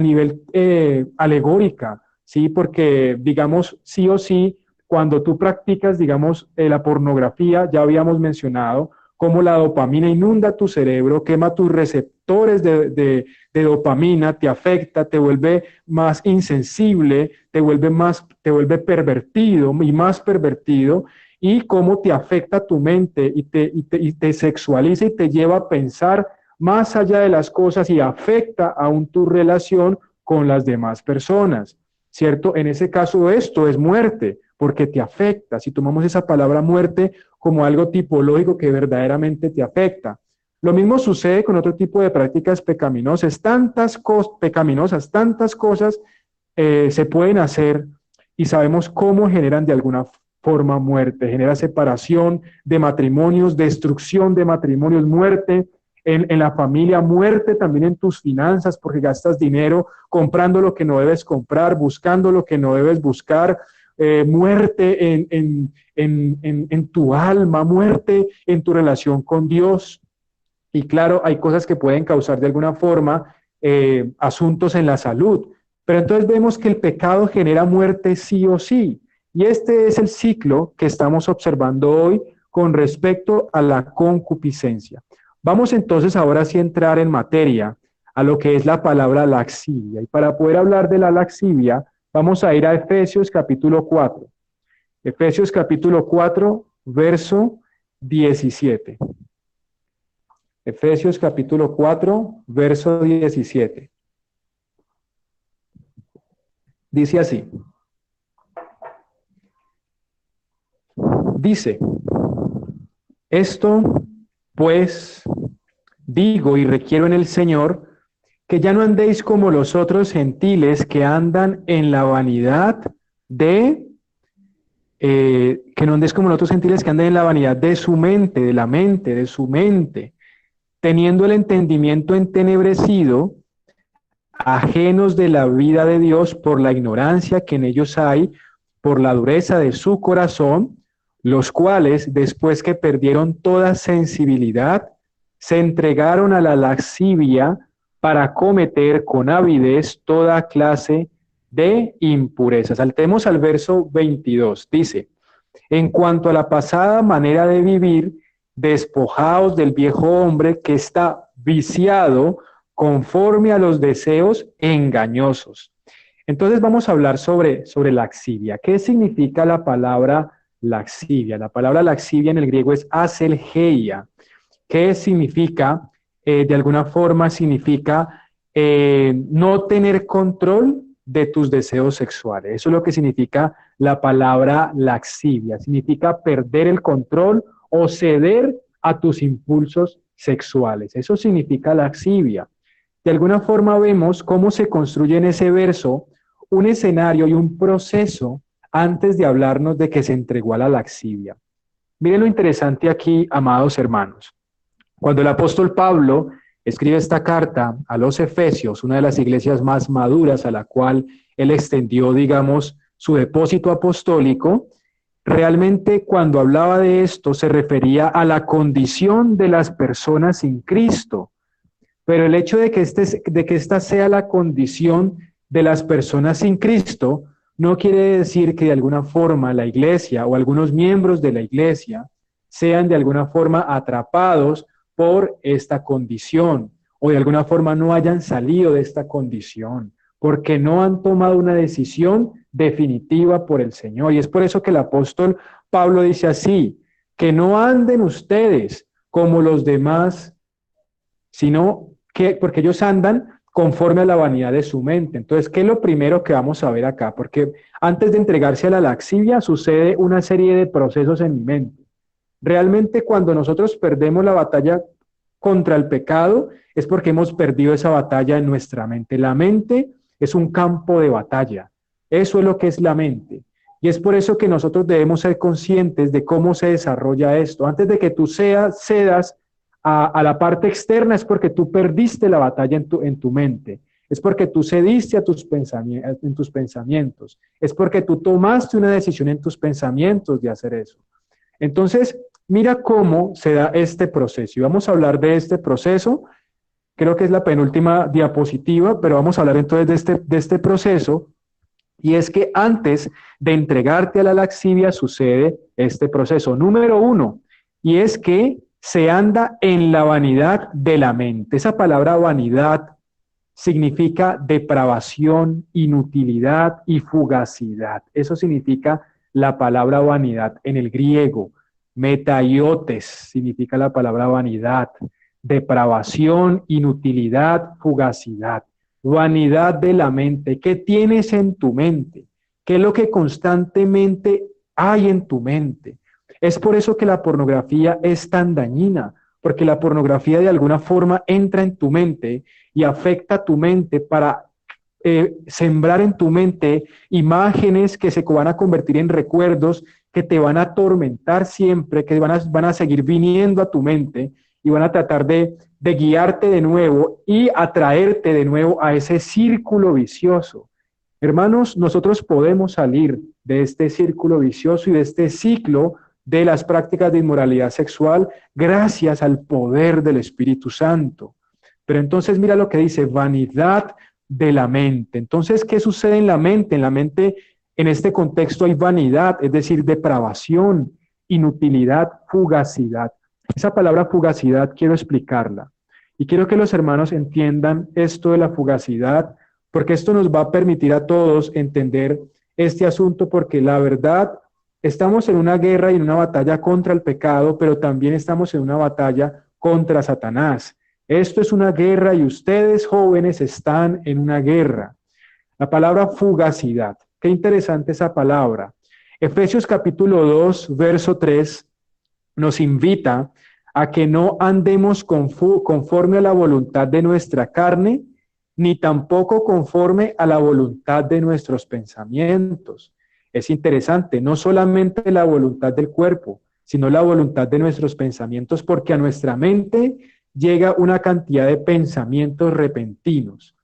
Speaker 2: alegórica, ¿sí? Porque, digamos, sí o sí, cuando tú practicas, digamos, la pornografía, ya habíamos mencionado cómo la dopamina inunda tu cerebro, quema tus receptores de dopamina, te afecta, te vuelve más insensible, te vuelve pervertido y más pervertido, y cómo te afecta tu mente y te sexualiza y te lleva a pensar más allá de las cosas y afecta aún tu relación con las demás personas, ¿cierto? En ese caso esto es muerte, porque te afecta. Si tomamos esa palabra muerte como algo tipológico que verdaderamente te afecta. Lo mismo sucede con otro tipo de prácticas pecaminosas. Tantas cosas se pueden hacer y sabemos cómo generan de alguna forma muerte. Genera separación de matrimonios, destrucción de matrimonios, muerte en la familia, muerte también en tus finanzas porque gastas dinero comprando lo que no debes comprar, buscando lo que no debes buscar, muerte en tu alma, muerte en tu relación con Dios. Y claro, hay cosas que pueden causar de alguna forma asuntos en la salud. Pero entonces vemos que el pecado genera muerte sí o sí. Y este es el ciclo que estamos observando hoy con respecto a la concupiscencia. Vamos entonces ahora sí a entrar en materia a lo que es la palabra laxivia. Y para poder hablar de la laxivia, vamos a ir a Efesios capítulo 4. Efesios capítulo 4, verso 17. Efesios capítulo 4, verso 17. Dice así. Dice, esto pues digo y requiero en el Señor, que ya no andéis como los otros gentiles que andan en la vanidad que no andéis como los otros gentiles que andan en la vanidad de su mente, de su mente, teniendo el entendimiento entenebrecido, ajenos de la vida de Dios por la ignorancia que en ellos hay, por la dureza de su corazón, los cuales, después que perdieron toda sensibilidad, se entregaron a la lascivia para cometer con avidez toda clase de impurezas. Saltemos al verso 22. Dice, en cuanto a la pasada manera de vivir, despojaos del viejo hombre que está viciado conforme a los deseos engañosos. Entonces vamos a hablar sobre laxivia. ¿Qué significa la palabra laxivia? La palabra laxivia en el griego es aselgeia. ¿Qué significa? De alguna forma significa no tener control de tus deseos sexuales. Eso es lo que significa la palabra laxivia. Significa perder el control o ceder a tus impulsos sexuales. Eso significa laxivia. De alguna forma vemos cómo se construye en ese verso un escenario y un proceso antes de hablarnos de que se entregó a la laxivia. Miren lo interesante aquí, amados hermanos. Cuando el apóstol Pablo escribe esta carta a los Efesios, una de las iglesias más maduras a la cual él extendió, digamos, su depósito apostólico, realmente cuando hablaba de esto se refería a la condición de las personas sin Cristo. Pero el hecho de que esta sea la condición de las personas sin Cristo no quiere decir que de alguna forma la iglesia o algunos miembros de la iglesia sean de alguna forma atrapados por esta condición o de alguna forma no hayan salido de esta condición, porque no han tomado una decisión definitiva por el Señor. Y es por eso que el apóstol Pablo dice así, que no anden ustedes como los demás, sino que, porque ellos andan conforme a la vanidad de su mente. Entonces, ¿qué es lo primero que vamos a ver acá? Porque antes de entregarse a la laxivia sucede una serie de procesos en mi mente. Realmente cuando nosotros perdemos la batalla contra el pecado es porque hemos perdido esa batalla en nuestra mente. La mente es un campo de batalla. Eso es lo que es la mente. Y es por eso que nosotros debemos ser conscientes de cómo se desarrolla esto. Antes de que tú cedas a la parte externa es porque tú perdiste la batalla en tu mente. Es porque tú cediste a en tus pensamientos. Es porque tú tomaste una decisión en tus pensamientos de hacer eso. Entonces, mira cómo se da este proceso. Y vamos a hablar de este proceso. Creo que es la penúltima diapositiva, pero vamos a hablar entonces de este proceso. Y es que antes de entregarte a la laxivia sucede este proceso. Número 1, y es que se anda en la vanidad de la mente. Esa palabra vanidad significa depravación, inutilidad y fugacidad. Eso significa la palabra vanidad en el griego. Metaiotes significa la palabra vanidad. Depravación, inutilidad, fugacidad. Vanidad de la mente. ¿Qué tienes en tu mente? ¿Qué es lo que constantemente hay en tu mente? Es por eso que la pornografía es tan dañina, porque la pornografía de alguna forma entra en tu mente y afecta tu mente para sembrar en tu mente imágenes que se van a convertir en recuerdos que te van a atormentar siempre, que van a seguir viniendo a tu mente y van a tratar de guiarte de nuevo y atraerte de nuevo a ese círculo vicioso. Hermanos, nosotros podemos salir de este círculo vicioso y de este ciclo de las prácticas de inmoralidad sexual gracias al poder del Espíritu Santo. Pero entonces mira lo que dice, vanidad de la mente. Entonces, ¿qué sucede en la mente? En la mente, en este contexto hay vanidad, es decir, depravación, inutilidad, fugacidad. Esa palabra fugacidad quiero explicarla. Y quiero que los hermanos entiendan esto de la fugacidad, porque esto nos va a permitir a todos entender este asunto, porque la verdad, estamos en una guerra y en una batalla contra el pecado, pero también estamos en una batalla contra Satanás. Esto es una guerra y ustedes jóvenes están en una guerra. La palabra fugacidad. Qué interesante esa palabra. Efesios capítulo 2, verso 3 nos invita a que no andemos conforme a la voluntad de nuestra carne, ni tampoco conforme a la voluntad de nuestros pensamientos. Es interesante, no solamente la voluntad del cuerpo, sino la voluntad de nuestros pensamientos, porque a nuestra mente llega una cantidad de pensamientos repentinos.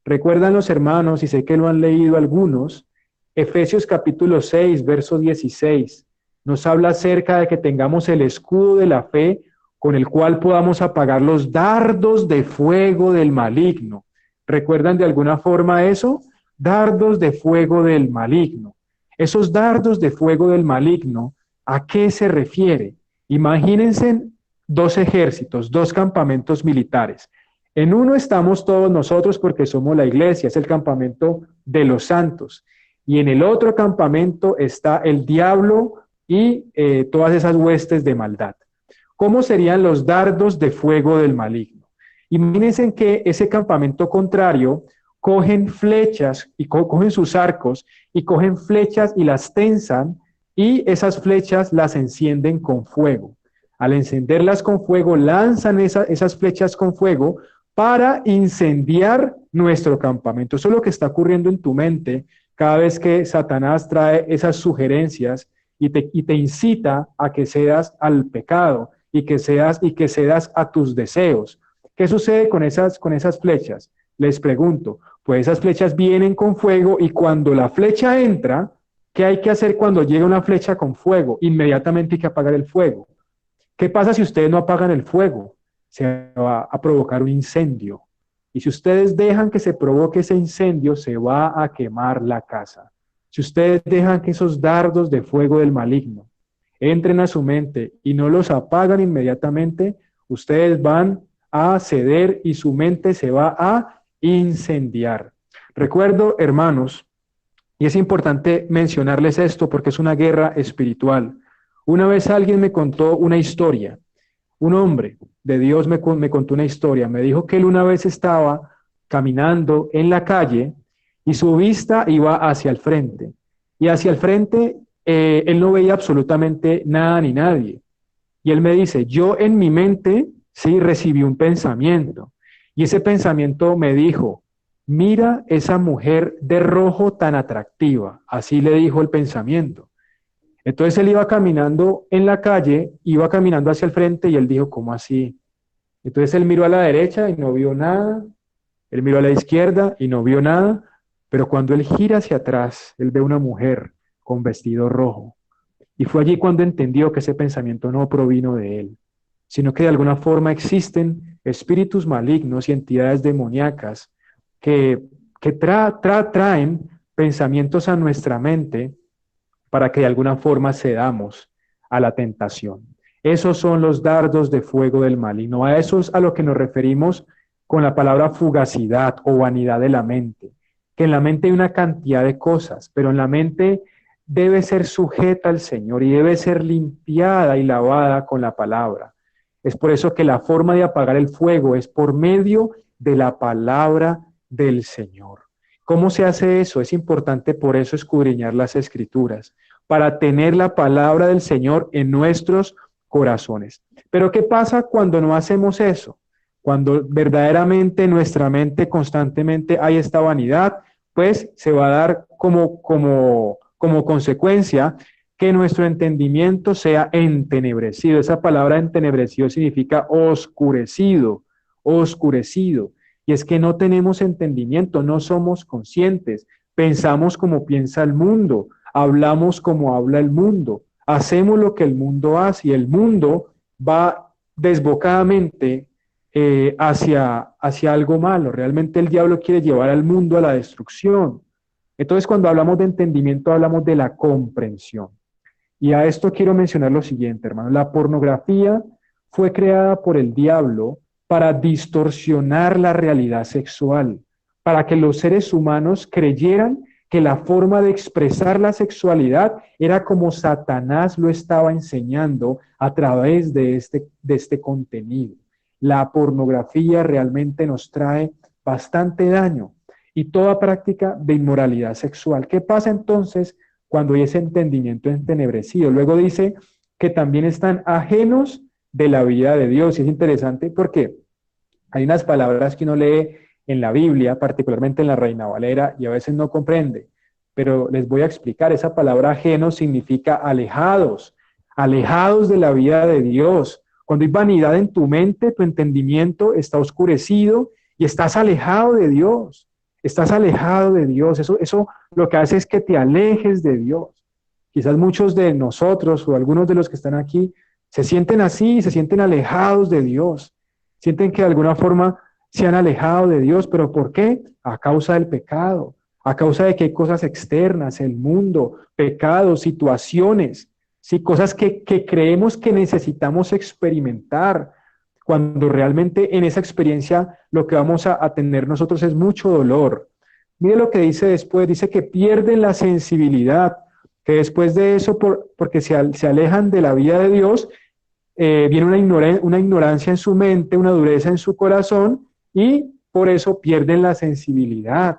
Speaker 2: Recuerdan los hermanos, y sé que lo han leído algunos, Efesios capítulo 6, verso 16, nos habla acerca de que tengamos el escudo de la fe con el cual podamos apagar los dardos de fuego del maligno. ¿Recuerdan de alguna forma eso? Dardos de fuego del maligno. Esos dardos de fuego del maligno, ¿a qué se refiere? Imagínense dos ejércitos, dos campamentos militares. En uno estamos todos nosotros porque somos la iglesia, es el campamento de los santos. Y en el otro campamento está el diablo y todas esas huestes de maldad. ¿Cómo serían los dardos de fuego del maligno? Imagínense que ese campamento contrario cogen flechas y cogen sus arcos y cogen flechas y las tensan y esas flechas las encienden con fuego. Al encenderlas con fuego, lanzan esas flechas con fuego para incendiar nuestro campamento. Eso es lo que está ocurriendo en tu mente cada vez que Satanás trae esas sugerencias y te incita a que cedas al pecado y que cedas a tus deseos. ¿Qué sucede con esas flechas? Les pregunto, pues esas flechas vienen con fuego y cuando la flecha entra, ¿qué hay que hacer cuando llega una flecha con fuego? Inmediatamente hay que apagar el fuego. ¿Qué pasa si ustedes no apagan el fuego? Se va a provocar un incendio. Y si ustedes dejan que se provoque ese incendio, se va a quemar la casa. Si ustedes dejan que esos dardos de fuego del maligno entren a su mente y no los apagan inmediatamente, ustedes van a ceder y su mente se va a incendiar. Recuerdo, hermanos, y es importante mencionarles esto porque es una guerra espiritual. Una vez alguien me contó una historia. Un hombre de Dios me contó una historia. Me dijo que él una vez estaba caminando en la calle y su vista iba hacia el frente. Y hacia el frente él no veía absolutamente nada ni nadie. Y él me dice, yo en mi mente sí recibí un pensamiento. Y ese pensamiento me dijo, mira esa mujer de rojo tan atractiva. Así le dijo el pensamiento. Entonces él iba caminando en la calle, iba caminando hacia el frente y él dijo, ¿cómo así? Entonces él miró a la derecha y no vio nada, él miró a la izquierda y no vio nada, pero cuando él gira hacia atrás, él ve una mujer con vestido rojo. Y fue allí cuando entendió que ese pensamiento no provino de él, sino que de alguna forma existen espíritus malignos y entidades demoníacas que traen pensamientos a nuestra mente para que de alguna forma cedamos a la tentación. Esos son los dardos de fuego del maligno. A eso es a lo que nos referimos con la palabra fugacidad o vanidad de la mente. Que en la mente hay una cantidad de cosas, pero en la mente debe ser sujeta al Señor y debe ser limpiada y lavada con la palabra. Es por eso que la forma de apagar el fuego es por medio de la palabra del Señor. ¿Cómo se hace eso? Es importante por eso escudriñar las Escrituras, para tener la palabra del Señor en nuestros corazones. Pero ¿qué pasa cuando no hacemos eso? Cuando verdaderamente en nuestra mente constantemente hay esta vanidad, pues se va a dar como consecuencia que nuestro entendimiento sea entenebrecido. Esa palabra entenebrecido significa oscurecido, oscurecido. Y es que no tenemos entendimiento, no somos conscientes, pensamos como piensa el mundo, hablamos como habla el mundo, hacemos lo que el mundo hace y el mundo va desbocadamente hacia algo malo. Realmente el diablo quiere llevar al mundo a la destrucción. Entonces, cuando hablamos de entendimiento, hablamos de la comprensión. Y a esto quiero mencionar lo siguiente, hermano. La pornografía fue creada por el diablo para distorsionar la realidad sexual, para que los seres humanos creyeran que la forma de expresar la sexualidad era como Satanás lo estaba enseñando a través de este contenido. La pornografía realmente nos trae bastante daño y toda práctica de inmoralidad sexual. ¿Qué pasa entonces cuando hay ese entendimiento entenebrecido? Luego dice que también están ajenos de la vida de Dios. Y es interesante porque hay unas palabras que uno lee en la Biblia, particularmente en la Reina Valera, y a veces no comprende. Pero les voy a explicar, esa palabra ajeno significa alejados, alejados de la vida de Dios. Cuando hay vanidad en tu mente, tu entendimiento está oscurecido y estás alejado de Dios. Estás alejado de Dios. Eso lo que hace es que te alejes de Dios. Quizás muchos de nosotros o algunos de los que están aquí se sienten así, se sienten alejados de Dios. Sienten que de alguna forma se han alejado de Dios, pero ¿por qué? A causa del pecado, a causa de que hay cosas externas, el mundo, pecados, situaciones, ¿sí? Cosas que creemos que necesitamos experimentar, cuando realmente en esa experiencia lo que vamos a tener nosotros es mucho dolor. Mire lo que dice después, dice que pierden la sensibilidad, que después de eso, porque se alejan de la vida de Dios, viene una ignorancia en su mente, una dureza en su corazón, y por eso pierden la sensibilidad,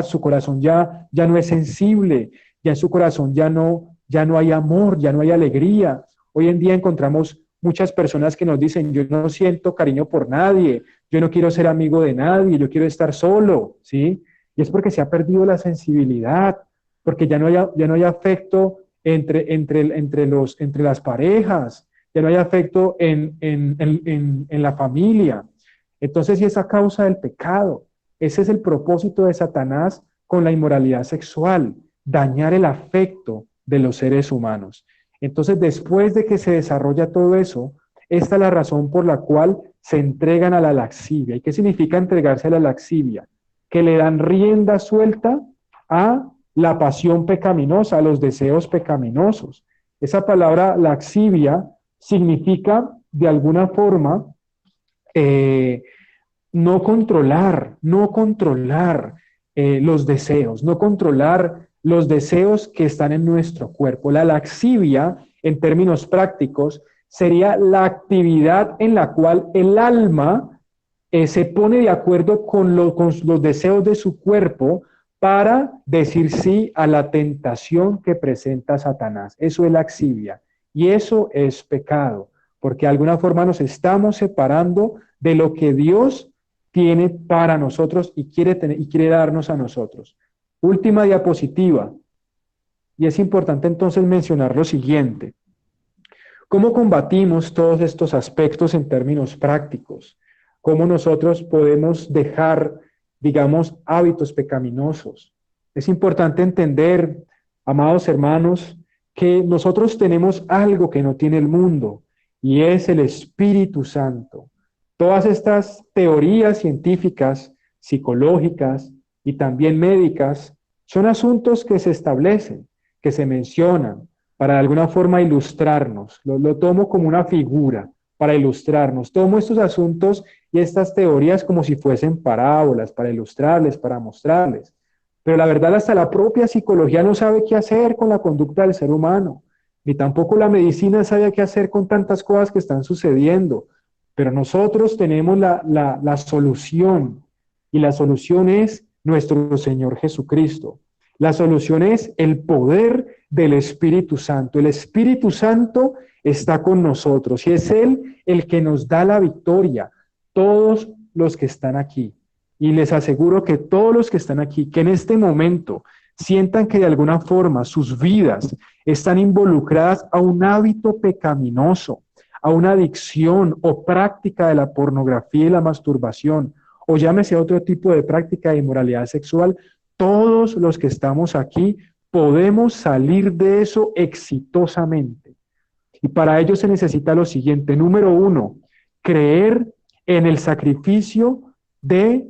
Speaker 2: su corazón ya no es sensible, ya en su corazón ya no hay amor, ya no hay alegría. Hoy en día encontramos muchas personas que nos dicen, yo no siento cariño por nadie, yo no quiero ser amigo de nadie, yo quiero estar solo, ¿sí? Y es porque se ha perdido la sensibilidad, porque ya no hay afecto entre las parejas, ya no hay afecto en la familia. Entonces, y es a causa del pecado. Ese es el propósito de Satanás con la inmoralidad sexual, dañar el afecto de los seres humanos. Entonces, después de que se desarrolla todo eso, esta es la razón por la cual se entregan a la lascivia. ¿Y qué significa entregarse a la lascivia? Que le dan rienda suelta a la pasión pecaminosa, a los deseos pecaminosos. Esa palabra laxivia significa, de alguna forma, no controlar los deseos, no controlar los deseos que están en nuestro cuerpo. La laxivia, en términos prácticos, sería la actividad en la cual el alma se pone de acuerdo con los deseos de su cuerpo para decir sí a la tentación que presenta Satanás. Eso es laxivia. Y eso es pecado, porque de alguna forma nos estamos separando de lo que Dios tiene para nosotros y quiere darnos a nosotros. Última diapositiva. Y es importante entonces mencionar lo siguiente. ¿Cómo combatimos todos estos aspectos en términos prácticos? ¿Cómo nosotros podemos dejar, digamos, hábitos pecaminosos? Es importante entender, amados hermanos, que nosotros tenemos algo que no tiene el mundo, y es el Espíritu Santo. Todas estas teorías científicas, psicológicas y también médicas son asuntos que se establecen, que se mencionan, para de alguna forma ilustrarnos. Lo tomo como una figura para ilustrarnos. Tomo estos asuntos y estas teorías como si fuesen parábolas, para ilustrarles, para mostrarles. Pero la verdad, hasta la propia psicología no sabe qué hacer con la conducta del ser humano, ni tampoco la medicina sabe qué hacer con tantas cosas que están sucediendo. Pero nosotros tenemos la solución, y la solución es nuestro Señor Jesucristo. La solución es el poder del Espíritu Santo. El Espíritu Santo está con nosotros y es Él el que nos da la victoria. Todos los que están aquí, y les aseguro que todos los que están aquí, que en este momento sientan que de alguna forma sus vidas están involucradas a un hábito pecaminoso, a una adicción o práctica de la pornografía y la masturbación, o llámese otro tipo de práctica de inmoralidad sexual, todos los que estamos aquí podemos salir de eso exitosamente. Y para ello se necesita lo siguiente. Número 1, creer en el sacrificio de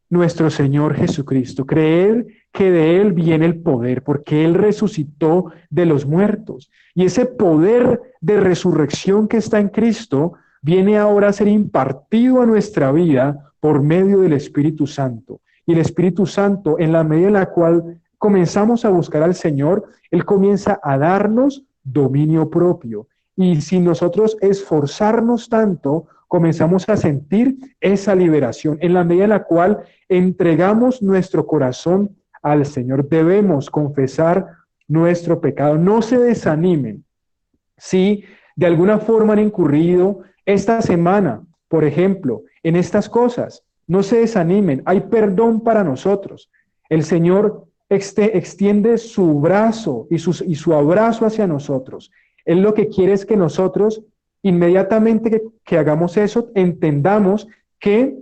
Speaker 2: nuestro Señor Jesucristo. Creer que de Él viene el poder, porque Él resucitó de los muertos. Y ese poder de resurrección que está en Cristo viene ahora a ser impartido a nuestra vida por medio del Espíritu Santo. Y el Espíritu Santo, en la medida en la cual comenzamos a buscar al Señor, Él comienza a darnos dominio propio. Y sin nosotros esforzarnos tanto, comenzamos a sentir esa liberación. En la medida en la cual entregamos nuestro corazón al Señor, debemos confesar nuestro pecado. No se desanimen si de alguna forma han incurrido esta semana, por ejemplo, en estas cosas. No se desanimen, hay perdón para nosotros. El Señor extiende su brazo y su abrazo hacia nosotros. Él lo que quiere es que nosotros, inmediatamente que hagamos eso, entendamos que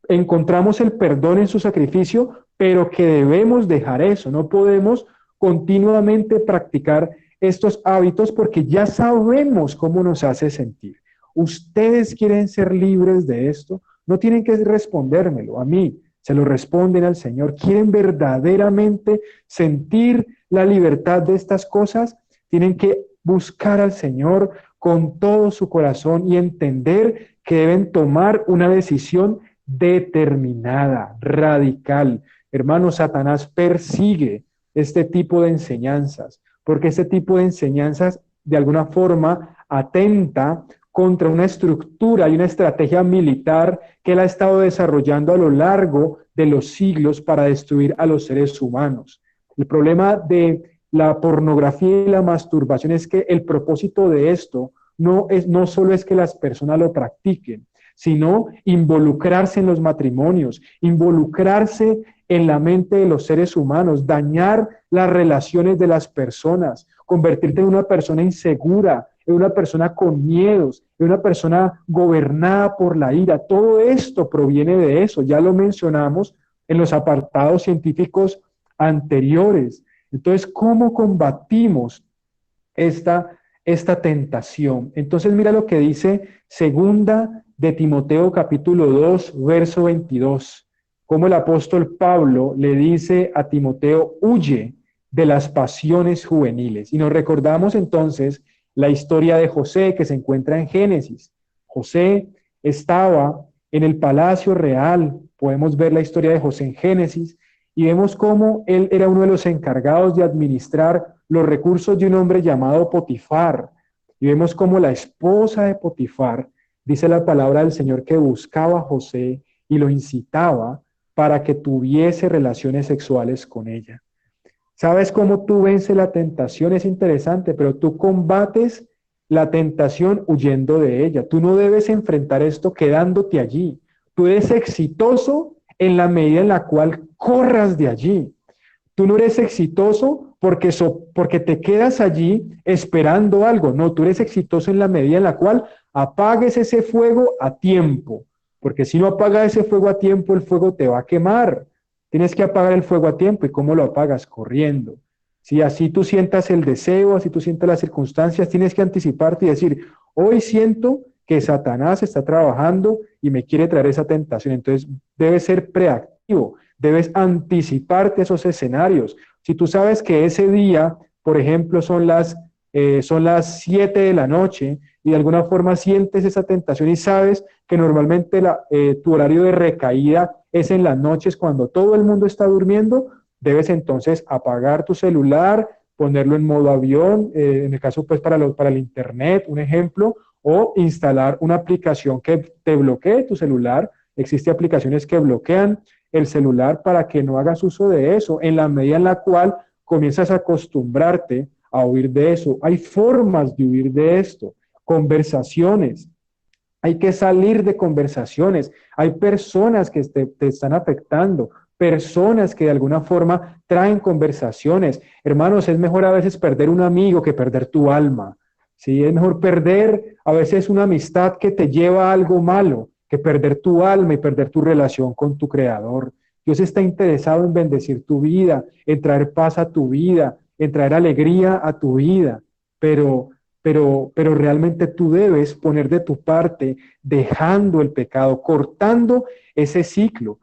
Speaker 2: encontramos el perdón en su sacrificio, pero que debemos dejar eso. No podemos continuamente practicar estos hábitos porque ya sabemos cómo nos hace sentir. ¿Ustedes quieren ser libres de esto? No tienen que respondérmelo a mí, se lo responden al Señor. ¿Quieren verdaderamente sentir la libertad de estas cosas? Tienen que buscar al Señor con todo su corazón y entender que deben tomar una decisión determinada, radical. Hermano, Satanás persigue este tipo de enseñanzas, porque este tipo de enseñanzas de alguna forma atenta contra una estructura y una estrategia militar que él ha estado desarrollando a lo largo de los siglos para destruir a los seres humanos. El problema de la pornografía y la masturbación es que el propósito de esto no solo es que las personas lo practiquen, sino involucrarse en los matrimonios, involucrarse en la mente de los seres humanos, dañar las relaciones de las personas, convertirte en una persona insegura, en una persona con miedos, en una persona gobernada por la ira. Todo esto proviene de eso, ya lo mencionamos en los apartados científicos anteriores. Entonces, ¿cómo combatimos esta tentación? Entonces, mira lo que dice segunda de Timoteo capítulo 2, verso 22. Como el apóstol Pablo le dice a Timoteo, huye de las pasiones juveniles. Y nos recordamos entonces la historia de José que se encuentra en Génesis. José estaba en el palacio real. Podemos ver la historia de José en Génesis y vemos cómo él era uno de los encargados de administrar los recursos de un hombre llamado Potifar. Y vemos cómo la esposa de Potifar, dice la palabra del Señor, que buscaba a José y lo incitaba para que tuviese relaciones sexuales con ella. ¿Sabes cómo tú vences la tentación? Es interesante, pero tú combates la tentación huyendo de ella. Tú no debes enfrentar esto quedándote allí. Tú eres exitoso en la medida en la cual corras de allí. Tú no eres exitoso porque te quedas allí esperando algo. No, tú eres exitoso en la medida en la cual apagues ese fuego a tiempo. Porque si no apagas ese fuego a tiempo, el fuego te va a quemar. Tienes que apagar el fuego a tiempo. ¿Y cómo lo apagas? Corriendo. Si así tú sientas el deseo, así tú sientas las circunstancias, tienes que anticiparte y decir, hoy siento que Satanás está trabajando y me quiere traer esa tentación. Entonces debes ser proactivo, debes anticiparte a esos escenarios. Si tú sabes que ese día, por ejemplo, son las 7 de la noche y de alguna forma sientes esa tentación y sabes que normalmente tu horario de recaída es en las noches cuando todo el mundo está durmiendo, debes entonces apagar tu celular, ponerlo en modo avión, en el caso pues para el internet, un ejemplo, o instalar una aplicación que te bloquee tu celular. Existen aplicaciones que bloquean el celular para que no hagas uso de eso, en la medida en la cual comienzas a acostumbrarte a huir de eso. Hay formas de huir de esto, conversaciones. Hay que salir de conversaciones. Hay personas que te están afectando, personas que de alguna forma traen conversaciones. Hermanos, es mejor a veces perder un amigo que perder tu alma. ¿Sí? Es mejor perder a veces una amistad que te lleva a algo malo que perder tu alma y perder tu relación con tu Creador. Dios está interesado en bendecir tu vida, en traer paz a tu vida, en traer alegría a tu vida, pero realmente tú debes poner de tu parte dejando el pecado, cortando ese ciclo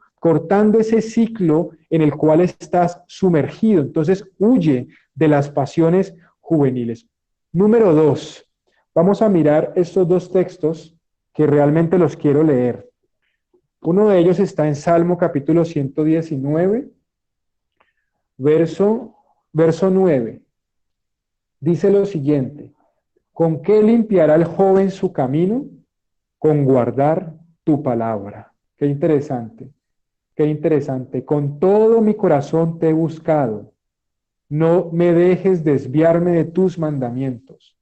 Speaker 2: en el cual estás sumergido. Entonces, huye de las pasiones juveniles. Número 2, vamos a mirar estos dos textos que realmente los quiero leer. Uno de ellos está en Salmo capítulo 119, verso 9. Dice lo siguiente: ¿con qué limpiará el joven su camino? Con guardar tu palabra. Qué interesante, qué interesante. Con todo mi corazón te he buscado. No me dejes desviarme de tus mandamientos.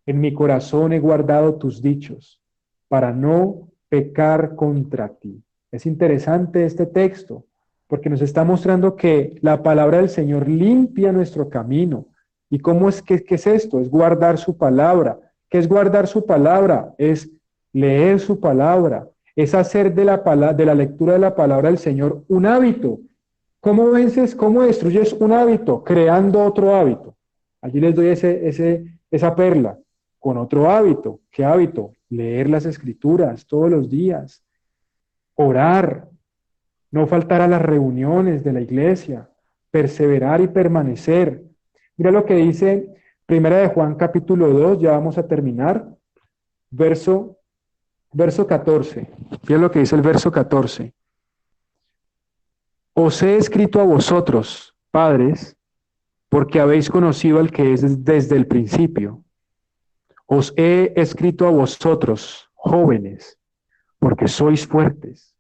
Speaker 2: En mi corazón he guardado tus dichos para no pecar contra ti. Es interesante este texto porque nos está mostrando que la palabra del Señor limpia nuestro camino. ¿Y cómo es qué es esto? Es guardar su palabra. ¿Qué es guardar su palabra? Es leer su palabra, es hacer de la lectura de la palabra del Señor un hábito. ¿Cómo vences, cómo destruyes un hábito? Creando otro hábito. Allí les doy esa perla. Con otro hábito. ¿Qué hábito? Leer las escrituras todos los días. Orar. No faltar a las reuniones de la iglesia. Perseverar y permanecer. Mira lo que dice Primera de Juan capítulo 2, ya vamos a terminar. Verso 14. Mira lo que dice el verso 14. Os he escrito a vosotros, padres, porque habéis conocido al que es desde el principio. Os he escrito a vosotros, jóvenes, porque sois fuertes,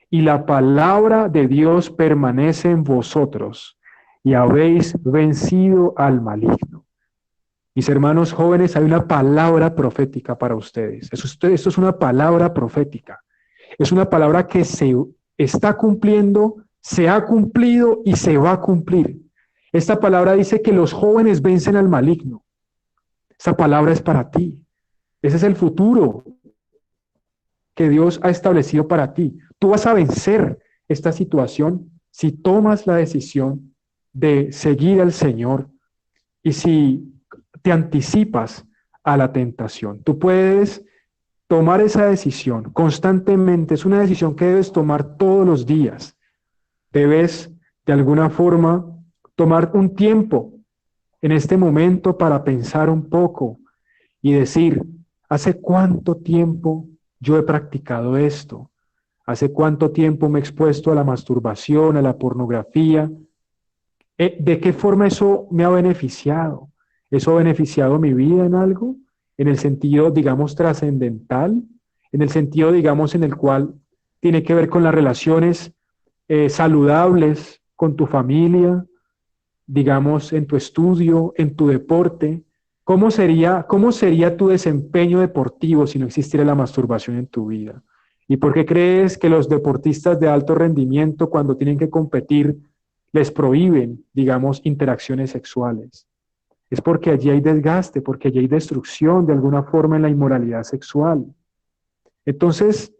Speaker 2: y la palabra de Dios permanece en vosotros, y habéis vencido al maligno. Mis hermanos jóvenes, hay una palabra profética para ustedes. Esto es una palabra profética. Es una palabra que se está cumpliendo, se ha cumplido y se va a cumplir. Esta palabra dice que los jóvenes vencen al maligno. Esta palabra es para ti. Ese es el futuro que Dios ha establecido para ti. Tú vas a vencer esta situación si tomas la decisión de seguir al Señor y si te anticipas a la tentación. Tú puedes tomar esa decisión constantemente. Es una decisión que debes tomar todos los días. Debes, de alguna forma, tomar un tiempo en este momento para pensar un poco y decir, ¿hace cuánto tiempo yo he practicado esto? ¿Hace cuánto tiempo me he expuesto a la masturbación, a la pornografía? ¿De qué forma eso me ha beneficiado? ¿Eso ha beneficiado mi vida en algo? En el sentido, digamos, trascendental, en el sentido, digamos, en el cual tiene que ver con las relaciones saludables con tu familia, digamos, en tu estudio, en tu deporte. Cómo sería tu desempeño deportivo si no existiera la masturbación en tu vida? ¿Y por qué crees que los deportistas de alto rendimiento, cuando tienen que competir, les prohíben, digamos, interacciones sexuales? Es porque allí hay desgaste, porque allí hay destrucción de alguna forma en la inmoralidad sexual. Entonces,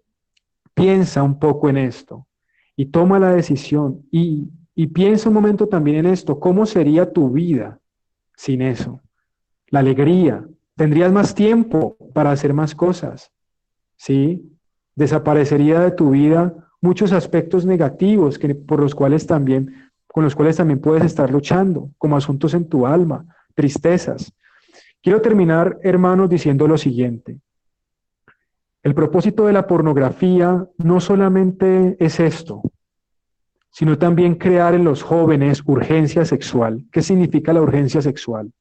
Speaker 2: piensa un poco en esto y toma la decisión y piensa un momento también en esto. ¿Cómo sería tu vida sin eso? La alegría. Tendrías más tiempo para hacer más cosas, ¿sí? Desaparecería de tu vida muchos aspectos negativos con los cuales también puedes estar luchando, como asuntos en tu alma, tristezas. Quiero terminar, hermanos, diciendo lo siguiente. El propósito de la pornografía no solamente es esto, sino también crear en los jóvenes urgencia sexual. ¿Qué significa la urgencia sexual?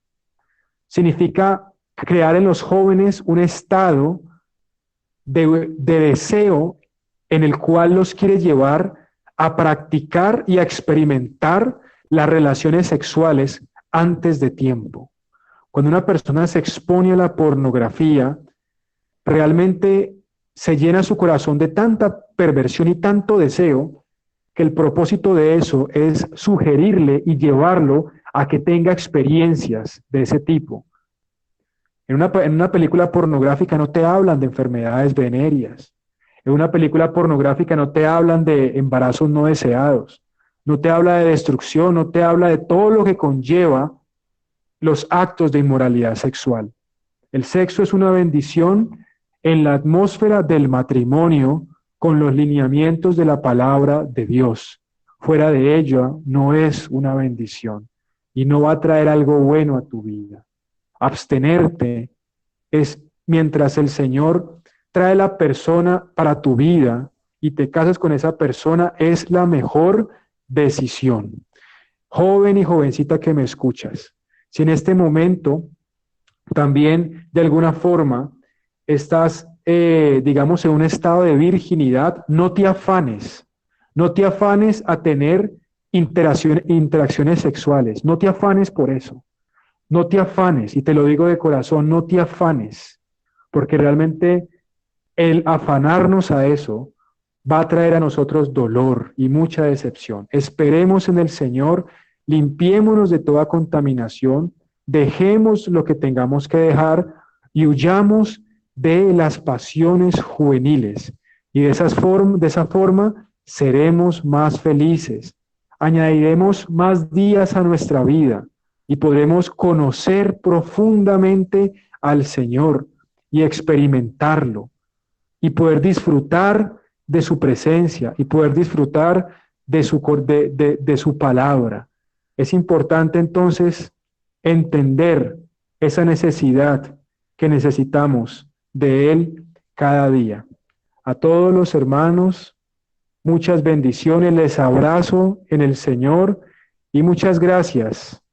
Speaker 2: Significa crear en los jóvenes un estado de deseo en el cual los quiere llevar a practicar y a experimentar las relaciones sexuales antes de tiempo. Cuando una persona se expone a la pornografía, realmente se llena su corazón de tanta perversión y tanto deseo que el propósito de eso es sugerirle y llevarlo a que tenga experiencias de ese tipo. En una película pornográfica no te hablan de enfermedades venéreas. En una película pornográfica no te hablan de embarazos no deseados. No te habla de destrucción, no te habla de todo lo que conlleva los actos de inmoralidad sexual. El sexo es una bendición en la atmósfera del matrimonio con los lineamientos de la palabra de Dios. Fuera de ella no es una bendición y no va a traer algo bueno a tu vida. Abstenerte es mientras el Señor trae la persona para tu vida y te casas con esa persona, es la mejor decisión. Joven y jovencita que me escuchas, si en este momento también de alguna forma estás, digamos, en un estado de virginidad, no te afanes a tener interacciones sexuales, no te afanes por eso. No te afanes, y te lo digo de corazón, no te afanes, porque realmente el afanarnos a eso va a traer a nosotros dolor y mucha decepción. Esperemos en el Señor, limpiémonos de toda contaminación, dejemos lo que tengamos que dejar y huyamos de las pasiones juveniles. Y de esa forma seremos más felices, añadiremos más días a nuestra vida y podremos conocer profundamente al Señor y experimentarlo y poder disfrutar de su presencia y poder disfrutar de su palabra. Es importante entonces entender esa necesidad que necesitamos de Él cada día. A todos los hermanos, muchas bendiciones, les abrazo en el Señor y muchas gracias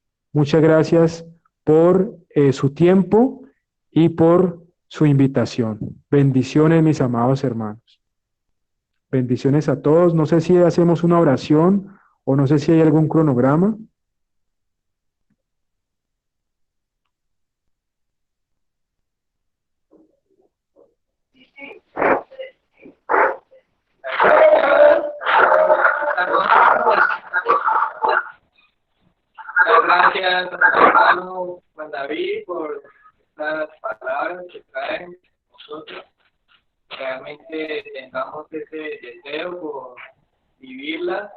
Speaker 2: por su tiempo y por su invitación. Bendiciones, mis amados hermanos. Bendiciones a todos. No sé si hacemos una oración o no sé si hay algún cronograma.
Speaker 1: Gracias, hermano Juan David, por estas palabras que traen nosotros. Realmente tengamos ese deseo por vivirlas,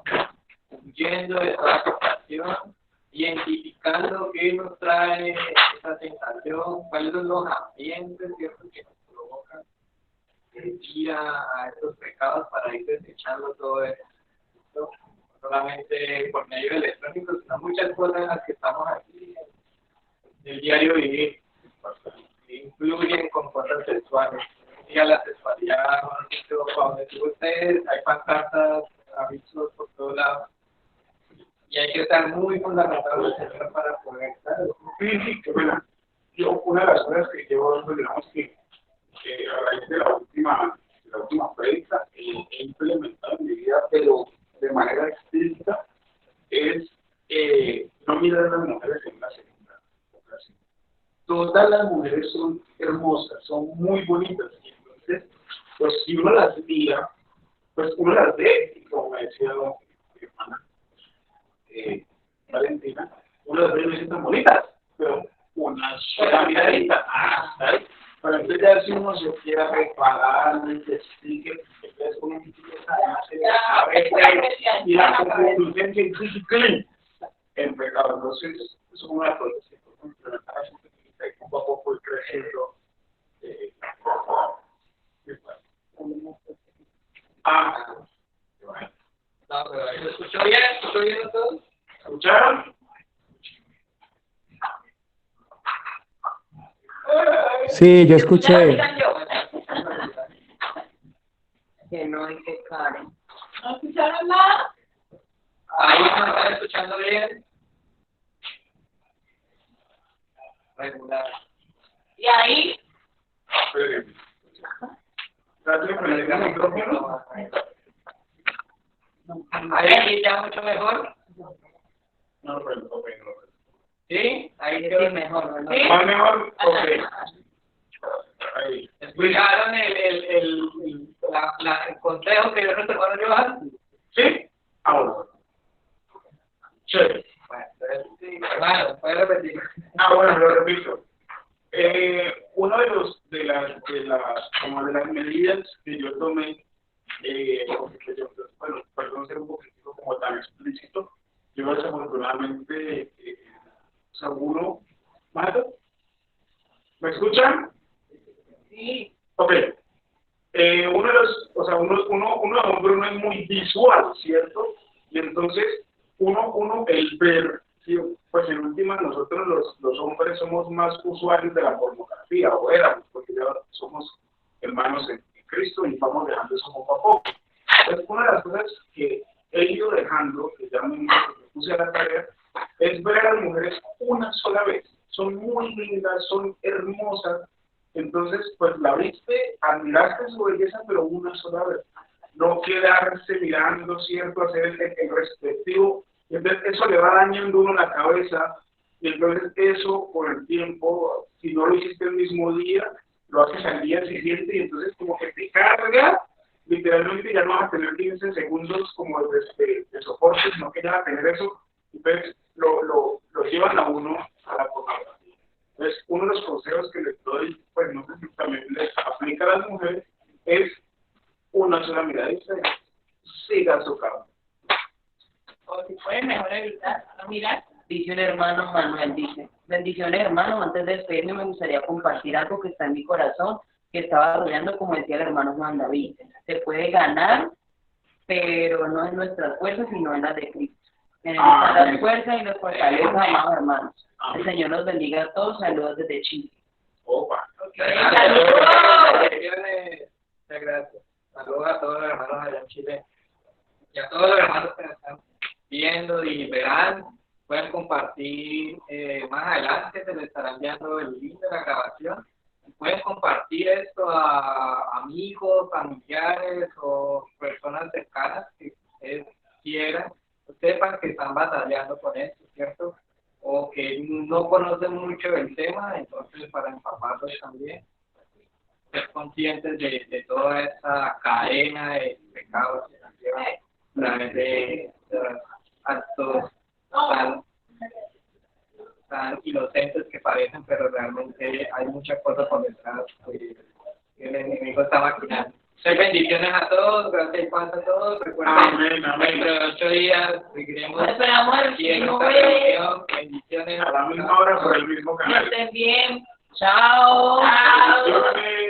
Speaker 1: huyendo de toda tentación, identificando qué nos trae esa tentación, cuáles son los ambientes, ¿cierto?, que nos provocan ir a estos pecados para ir desechando todo eso. No solamente por medio electrónico, sino muchas cosas en las que estamos aquí en el diario vivir, que incluyen con cosas sexuales.
Speaker 3: y a la sexualidad, para donde tú estés, hay pancartas, avisos por todos lados. Y hay que estar muy fundamentado en el Señor para poder estar.
Speaker 4: Sí, que bueno, yo una de las cosas que yo, pues, digamos que a raíz de la última prédica, he implementado en mi vida, pero de manera explícita, es no mirar a las mujeres en la segunda ocasión. Todas las mujeres son hermosas, son muy bonitas, y entonces, pues si uno las mira, pues uno las ve, y como me decía mi hermana Valentina, uno las ve y no dicen tan bonitas, pero una sola miradita, ¿sabes? Pero entonces ya si uno se quiere reparar, no se explique, entonces uno empieza a ver y la conclusión científica en pecado. Entonces, es una de las cosas que podemos implementar poco a poco y creciendo. Bueno.
Speaker 3: No, pero ¿lo escuchó bien? ¿Escuchó bien todo?
Speaker 4: ¿Escucharon?
Speaker 2: Sí, yo escuché.
Speaker 5: Que no hay que Karen.
Speaker 6: ¿No escucharon nada?
Speaker 3: Ahí no están escuchando bien. Regular.
Speaker 6: Y ahí,
Speaker 3: Ahí ya mucho mejor.
Speaker 4: No, pero
Speaker 3: ¿Sí? Ahí
Speaker 5: Sí,
Speaker 3: quedó
Speaker 5: mejor, ¿no?
Speaker 6: ¿sí?
Speaker 4: ¿más mejor? Ok. Ahí.
Speaker 3: ¿Escucharon el consejo que dio nuestro hermano Johan?
Speaker 4: ¿Sí? Ahora. Chévere.
Speaker 3: Bueno, entonces, sí, hermano, puede repetir.
Speaker 4: Bueno, lo repito. Uno de las medidas que yo tomé, porque yo, bueno, perdón ser un poquito como tan explícito, yo desafortunadamente, seguro, ¿Mato? ¿Me escuchan?
Speaker 6: Sí.
Speaker 4: Ok. Uno de los, o sea, uno de hombre no es muy visual, ¿cierto? Y entonces, el ver, ¿sí? Pues en última nosotros los hombres somos más usuarios de la pornografía, o éramos, porque ya somos hermanos en Cristo y vamos dejando eso poco a poco. Entonces, una de las cosas que he ido dejando, que ya me puse a la tarea, es ver a las mujeres una sola vez. Son muy lindas, son hermosas. Entonces, pues la viste, admiraste su belleza, pero una sola vez. No quedarse mirando, ¿cierto? Hacer el respectivo. Entonces, eso le va dañando uno la cabeza. Y entonces, eso, con el tiempo, si no lo hiciste el mismo día, lo haces al día siguiente. Y entonces, como que te carga, literalmente ya no vas a tener 15 segundos como de soporte, sino que ya vas a tener eso. Entonces, lo llevan a uno a la pornografía. Entonces, uno de los consejos que les doy, pues no sé si también les aplica a las mujeres, es una sola miradita y siga su camino.
Speaker 6: O si puede, mejor evitar no mirar.
Speaker 5: Dice un hermano, Manuel, dice: bendiciones, hermano, antes de despedirme me gustaría compartir algo que está en mi corazón, que estaba rodeando, como decía el hermano Juan David. Se puede ganar, pero no en nuestras fuerzas, sino en las de Cristo. En las fuerzas y las fortalezas, amados hermanos. El Señor nos bendiga a todos. Saludos desde Chile.
Speaker 4: Opa.
Speaker 3: Muchas gracias. Saludos a todos los hermanos allá en Chile y a todos los hermanos que nos están viendo y verán. Pueden compartir más adelante, se les estará enviando el link de la grabación. Pueden compartir esto a amigos, familiares o personas cercanas que ustedes quieran, sepan que están batallando con esto, ¿cierto? O que no conocen mucho el tema, entonces para empaparlos también, ser conscientes de toda esa cadena de pecados que nos llevan a través de actos tan inocentes que parecen, pero realmente hay muchas cosas por detrás que el enemigo está maquinando. Bendiciones a todos, gracias y paz a todos. Recuerden,
Speaker 4: Amén.
Speaker 3: dentro de 8 días seguiremos
Speaker 6: Esperamos
Speaker 3: aquí en esta
Speaker 6: 9.
Speaker 3: reunión. Bendiciones.
Speaker 4: A la misma hora por el mismo
Speaker 6: Que
Speaker 4: canal.
Speaker 6: estén bien. Chao.
Speaker 4: Bendiciones.